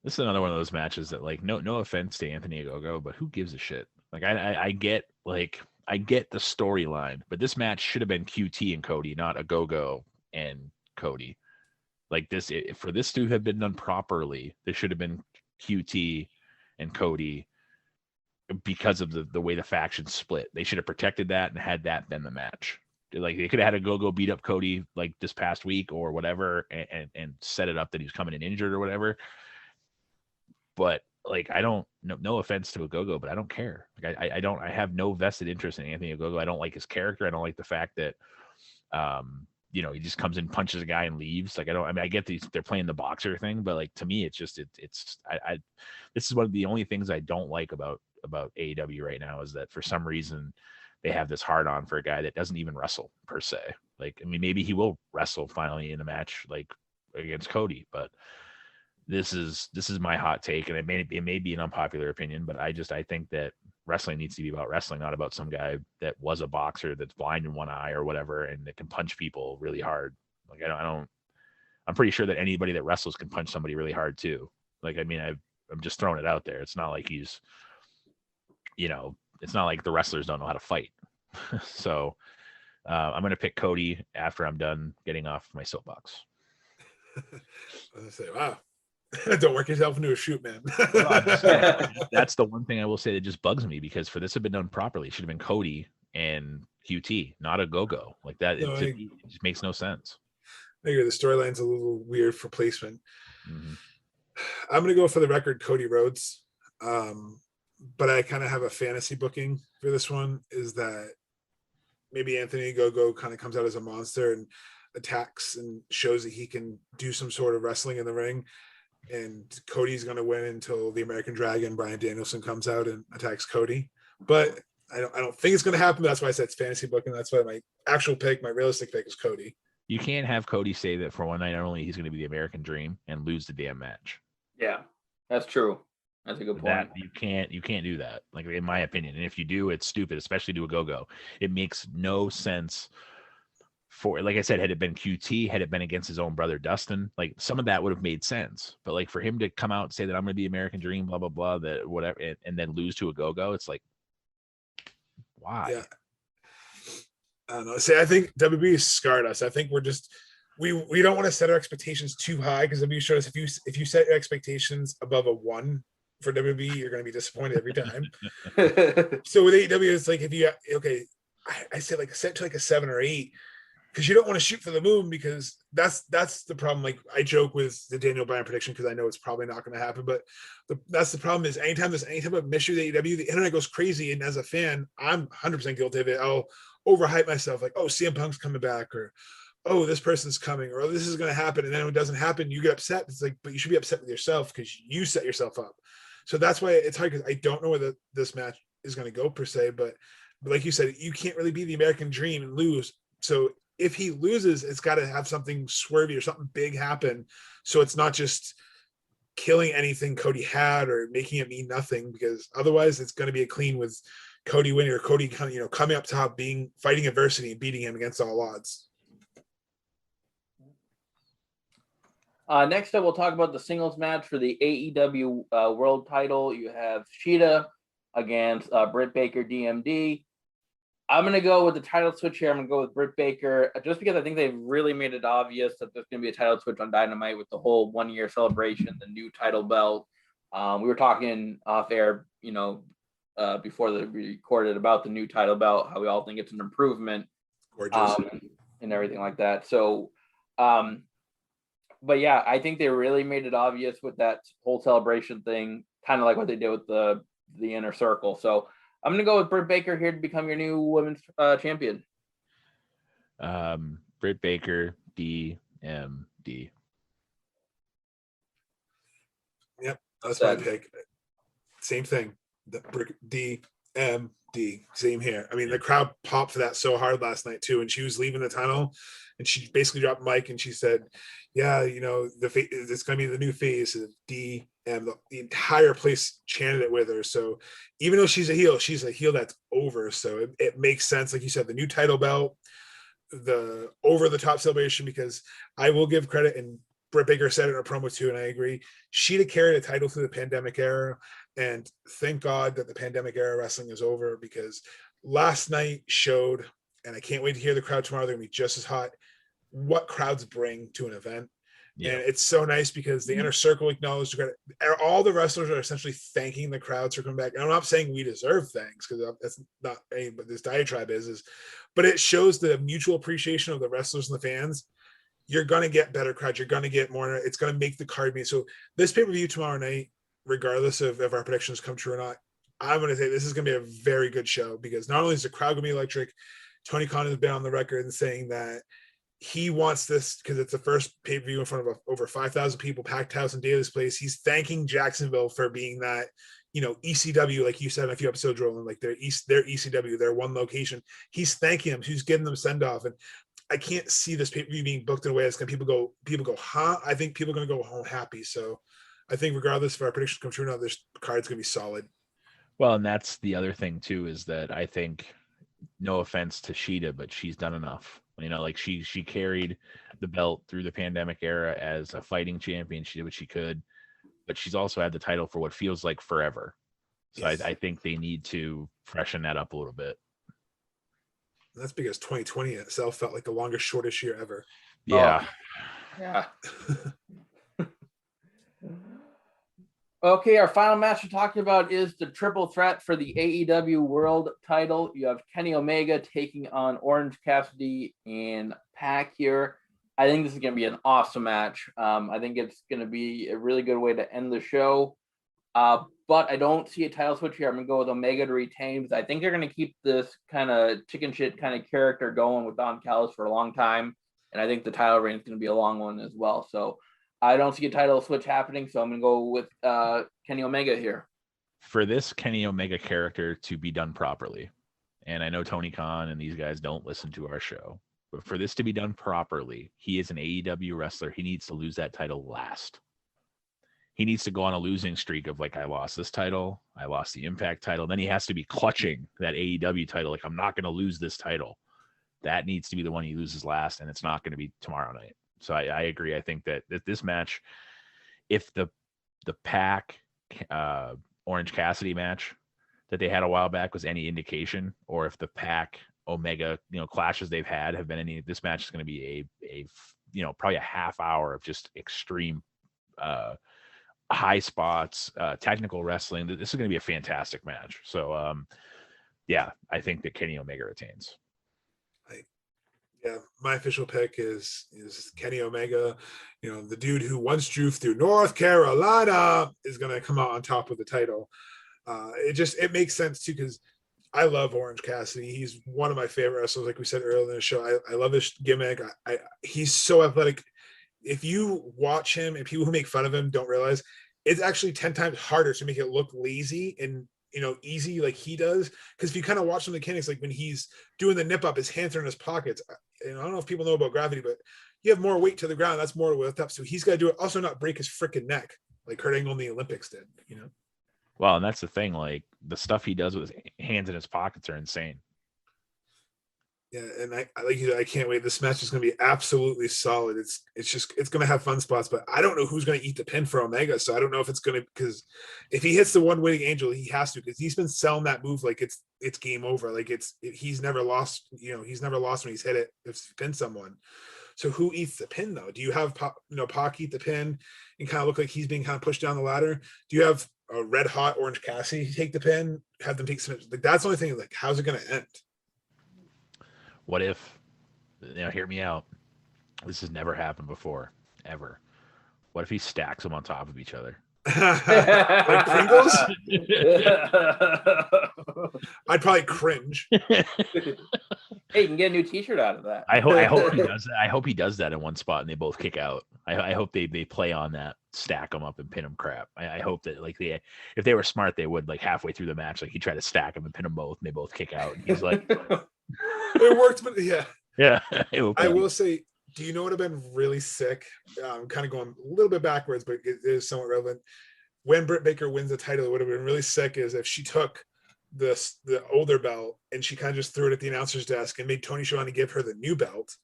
This is another one of those matches that, like, no offense to Anthony Ogogo, but who gives a shit? Like, I get the storyline, but this match should have been QT and Cody, not Ogogo and Cody. Like this, for this to have been done properly, there should have been QT and Cody because of the way the factions split. They should have protected that and had that been the match. Like they could have had a go beat up Cody like this past week or whatever, and set it up that he's coming in injured or whatever. But like I don't, no offense to Ogogo, but I don't care. Like I have no vested interest in Anthony Ogogo. I don't like his character. I don't like the fact that he just comes in, punches a guy and leaves. Like I get they're playing the boxer thing, but like to me it's just this is one of the only things I don't like about AEW right now, is that for some reason they have this hard on for a guy that doesn't even wrestle per se. Like, I mean, maybe he will wrestle finally in a match like against Cody, but this is my hot take, and it may be an unpopular opinion, but I think that wrestling needs to be about wrestling, not about some guy that was a boxer that's blind in one eye or whatever and that can punch people really hard. Like I'm pretty sure that anybody that wrestles can punch somebody really hard too. Like, I mean, I'm just throwing it out there. It's not like he's, it's not like the wrestlers don't know how to fight. So I'm going to pick Cody after I'm done getting off my soapbox. I was gonna say, wow. Don't work yourself into a shoot, man. That's the one thing I will say that just bugs me, because for this to have been done properly, it should have been Cody and QT, not a go-go like that. No, it just makes no sense. I agree. The storyline's a little weird for placement. Mm-hmm. I'm going to go for the record, Cody Rhodes. But I kind of have a fantasy booking for this one, is that maybe Anthony Go-Go kind of comes out as a monster and attacks and shows that he can do some sort of wrestling in the ring. And Cody's going to win until the American Dragon, Bryan Danielson, comes out and attacks Cody. But I don't think it's going to happen. That's why I said it's fantasy booking. That's why my actual pick, my realistic pick, is Cody. You can't have Cody say that for one night only he's going to be the American Dream and lose the damn match. Yeah, that's true. That's a good point. You can't do that, like, in my opinion. And if you do, it's stupid, especially to a go-go. It makes no sense. For, like I said, had it been QT, had it been against his own brother Dustin, like some of that would have made sense. But like for him to come out and say that I'm going to be American Dream, blah blah blah, that whatever, and then lose to a go-go, it's like, why? Yeah. I don't know. See, I think WB has scarred us. I think we're just we don't want to set our expectations too high, because WB showed us if you set your expectations above a 1 for WB, you're going to be disappointed every time. So with AEW, it's like I say like set to like a 7 or 8. Because you don't want to shoot for the moon, because that's the problem. Like I joke with the Daniel Bryan prediction, because I know it's probably not going to happen. But that's the problem, is anytime there's any type of issue with AEW, the internet goes crazy. And as a fan, I'm 100% guilty of it. I'll overhype myself, like, oh, CM Punk's coming back, or oh, this person's coming, or oh, this is going to happen. And then when it doesn't happen, you get upset. It's like, but you should be upset with yourself, because you set yourself up. So that's why it's hard, because I don't know where this match is going to go per se. But like you said, you can't really be the American Dream and lose. So if he loses, it's got to have something swervy or something big happen. So it's not just killing anything Cody had or making it mean nothing, because otherwise it's going to be a clean with Cody winning, or Cody coming up top, fighting adversity and beating him against all odds. Next up, we'll talk about the singles match for the AEW World Title. You have Shida against Britt Baker, DMD. I'm going to go with the title switch here. I'm going to go with Britt Baker, just because I think they've really made it obvious that there's going to be a title switch on Dynamite with the whole 1-year celebration, the new title belt. We were talking off air, before we recorded, about the new title belt, how we all think it's an improvement, and everything like that. So, but yeah, I think they really made it obvious with that whole celebration thing, kind of like what they did with the Inner Circle. So I'm going to go with Britt Baker here to become your new women's champion. Britt Baker, DMD. Yep, that's my pick. Same thing. The DMD. Same here. I mean, the crowd popped for that so hard last night too. And she was leaving the tunnel, and she basically dropped the mic and she said, "Yeah, it's going to be the new face of DM." The entire place chanted it with her. So even though she's a heel that's over. So it makes sense, like you said, the new title belt, the over the top celebration, because I will give credit, and Britt Baker said it in her promo too, and I agree. She'd have carried a title through the pandemic era, and thank God that the pandemic era wrestling is over, because last night showed, and I can't wait to hear the crowd tomorrow. They're going to be just as hot. what crowds bring to an event. Yeah. And it's so nice because the inner circle acknowledged all the wrestlers are essentially thanking the crowds for coming back. And I'm not saying we deserve thanks because that's not any, but this diatribe is, but it shows the mutual appreciation of the wrestlers and the fans. You're going to get better crowds. You're going to get more. It's going to make the card mean. So this pay-per-view tomorrow night, regardless of if our predictions come true or not, I'm going to say this is going to be a very good show because not only is the crowd going to be electric, Tony Khan has been on the record and saying that he wants this because it's the first pay-per-view in front of over 5,000 people, packed house in Daly's Place. He's thanking Jacksonville for being that, ECW, like you said in a few episodes, Roland, like their ECW, their one location. He's thanking them. He's giving them send off. And I can't see this pay-per-view being booked in a way that's going to people go, huh? I think people are going to go home happy. So I think regardless if our predictions come true or not, this card's going to be solid. Well, and that's the other thing too, is that I think, no offense to Sheeta, but she's done enough. Like she carried the belt through the pandemic era as a fighting champion. She did what she could, but she's also had the title for what feels like forever. So yes. I think they need to freshen that up a little bit. And that's because 2020 itself felt like the longest, shortest year ever. Yeah. Oh. Yeah. Okay, our final match we're talking about is the triple threat for the AEW World title. You have Kenny Omega taking on Orange Cassidy and Pac here. I think this is going to be an awesome match. I think it's going to be a really good way to end the show. But I don't see a title switch here. I'm going to go with Omega to retain because I think they're going to keep this kind of chicken shit kind of character going with Don Callis for a long time. And I think the title reign is going to be a long one as well. So I don't see a title switch happening, so I'm going to go with Kenny Omega here. For this Kenny Omega character to be done properly, and I know Tony Khan and these guys don't listen to our show, but for this to be done properly, he is an AEW wrestler. He needs to lose that title last. He needs to go on a losing streak of I lost this title, I lost the Impact title. Then he has to be clutching that AEW title. I'm not going to lose this title. That needs to be the one he loses last, and it's not going to be tomorrow night. So I agree. I think that this match, if the Pac Orange Cassidy match that they had a while back was any indication, or if the Pac Omega clashes they've had have been any, this match is going to be a probably a half hour of just extreme high spots, technical wrestling. This is going to be a fantastic match. So yeah, I think that Kenny Omega retains. Yeah, my official pick is Kenny Omega. The dude who once drew through North Carolina is going to come out on top with the title. It makes sense too because I love Orange Cassidy. He's one of my favorite wrestlers. Like we said earlier in the show, I love his gimmick. He's so athletic. If you watch him, and people who make fun of him don't realize, it's actually 10 times harder to make it look lazy and easy like he does. Because if you kind of watch some mechanics, like when he's doing the nip up, his hands are in his pockets. I don't know if people know about gravity, but you have more weight to the ground. That's more lift up. So he's got to do it. Also, not break his freaking neck like Kurt Angle in the Olympics did. Well, and that's the thing. Like the stuff he does with his hands in his pockets are insane. Yeah, and I like you. I can't wait. This match is going to be absolutely solid. It's going to have fun spots, but I don't know who's going to eat the pin for Omega. So I don't know if it's going to, because if he hits the one winning angel, he has to, because he's been selling that move like it's game over. Like he's never lost. He's never lost when he's hit it. If he pinned someone. So who eats the pin though? Do you have Pac eat the pin and kind of look like he's being kind of pushed down the ladder? Do you have a red hot Orange Cassidy take the pin? Have them take some. Like that's the only thing. Like how's it going to end? What if, hear me out. This has never happened before, ever. What if he stacks them on top of each other? Like Pringles? I'd probably cringe. Hey, you can get a new T-shirt out of that. I hope he does that. I hope he does that in one spot and they both kick out. I hope they play on that, stack them up and pin them crap. I hope that if they were smart, they would halfway through the match, he tried to stack them and pin them both and they both kick out. And he's like, it worked, but yeah. I will say, do you know what would have been really sick? Kind of going a little bit backwards, but it is somewhat relevant. When Britt Baker wins the title, it would have been really sick is if she took the older belt and she kind of just threw it at the announcer's desk and made Tony Schiavone give her the new belt,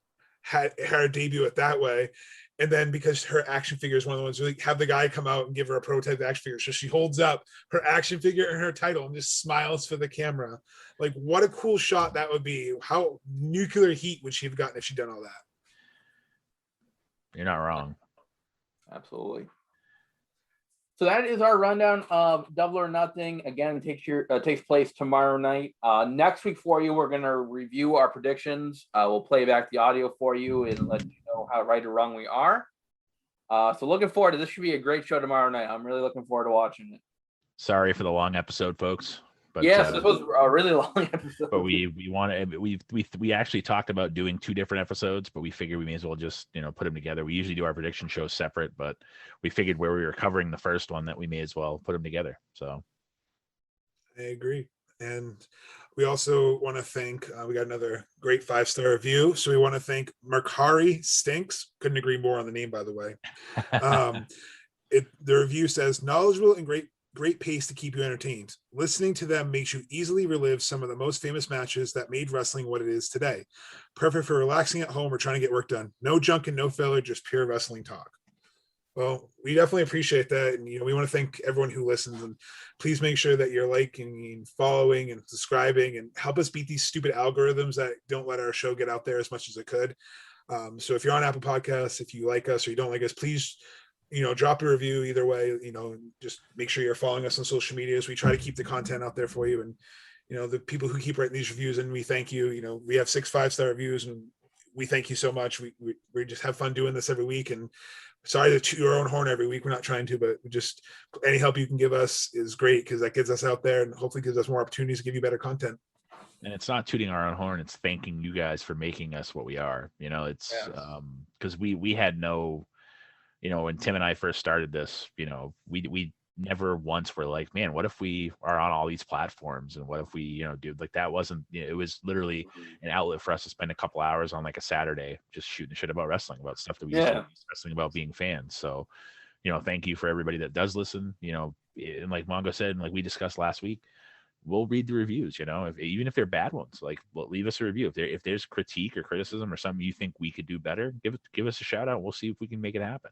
had her debut it that way. And then because her action figure is one of the ones really have the guy come out and give her a prototype action figure. So she holds up her action figure and her title and just smiles for the camera. Like what a cool shot that would be. How nuclear heat would she have gotten if she'd done all that? You're not wrong. Absolutely. So that is our rundown of Double or Nothing. Again, it takes place tomorrow night. Next week for you, we're going to review our predictions. We'll play back the audio for you and let you know how right or wrong we are. So looking forward to this. Should be a great show tomorrow night. I'm really looking forward to watching it. Sorry for the long episode, folks. But yes, this was a really long episode. But we actually talked about doing 2 different episodes, but we figured we may as well just put them together. We usually do our prediction shows separate, but we figured where we were covering the first one that we may as well put them together. So I agree. And we also want to thank, we got another great 5-star review. So we want to thank Mercari Stinks. Couldn't agree more on the name, by the way. The review says, knowledgeable and great pace to keep you entertained. Listening to them makes you easily relive some of the most famous matches that made wrestling what it is today. Perfect for relaxing at home or trying to get work done. No junk and no filler, just pure wrestling talk. Well, we definitely appreciate that. And, we want to thank everyone who listens, and please make sure that you're liking and following and subscribing and help us beat these stupid algorithms that don't let our show get out there as much as it could. So if you're on Apple Podcasts, if you like us or you don't like us, please, drop a review either way, just make sure you're following us on social medias. We try to keep the content out there for you. And, the people who keep writing these reviews, and we thank you. We have 6 5-star reviews, and we thank you so much. We just have fun doing this every week. And sorry to toot your own horn every week. We're not trying to, but just any help you can give us is great, because that gets us out there and hopefully gives us more opportunities to give you better content. And it's not tooting our own horn. It's thanking you guys for making us what we are. It's because we had no, when Tim and I first started this, we never once were like, man, what if we are on all these platforms, and what if we, do like that? Wasn't, it was literally an outlet for us to spend a couple hours on like a Saturday just shooting shit about wrestling, about stuff that we used to be wrestling about, being fans. So, thank you for everybody that does listen, and like Mongo said, and like we discussed last week, we'll read the reviews, even if they're bad ones, like, well, leave us a review. If there's critique or criticism or something you think we could do better, give us a shout out. We'll see if we can make it happen.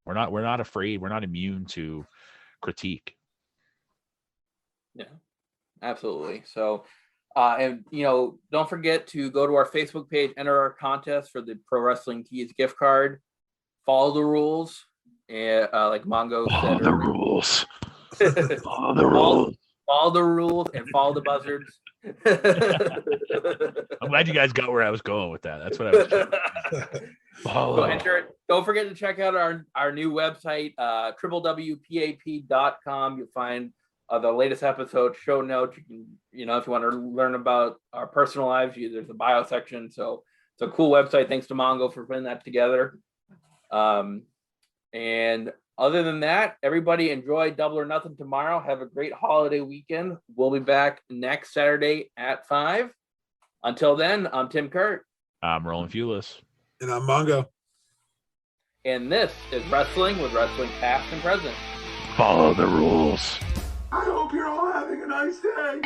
We're not afraid. We're not immune to critique. Yeah, absolutely. So, and don't forget to go to our Facebook page, enter our contest for the Pro Wrestling Tees gift card. Follow the rules, and like Mongo said, the rules. Follow the rules. Follow the rules and follow the buzzards. I'm glad you guys got where I was going with that. That's what I was. So enter it. Don't forget to check out our new website, www.pap.com. You'll find the latest episode, show notes. You can, if you want to learn about our personal lives, there's a bio section. So it's a cool website. Thanks to Mongo for putting that together. And other than that, everybody enjoy Double or Nothing tomorrow. Have a great holiday weekend. We'll be back next Saturday at 5. Until then, I'm Tim Kurt. I'm Roland Fulis. And I'm Mongo. And this is Wrestling with Wrestling Past and Present. Follow the rules. I hope you're all having a nice day.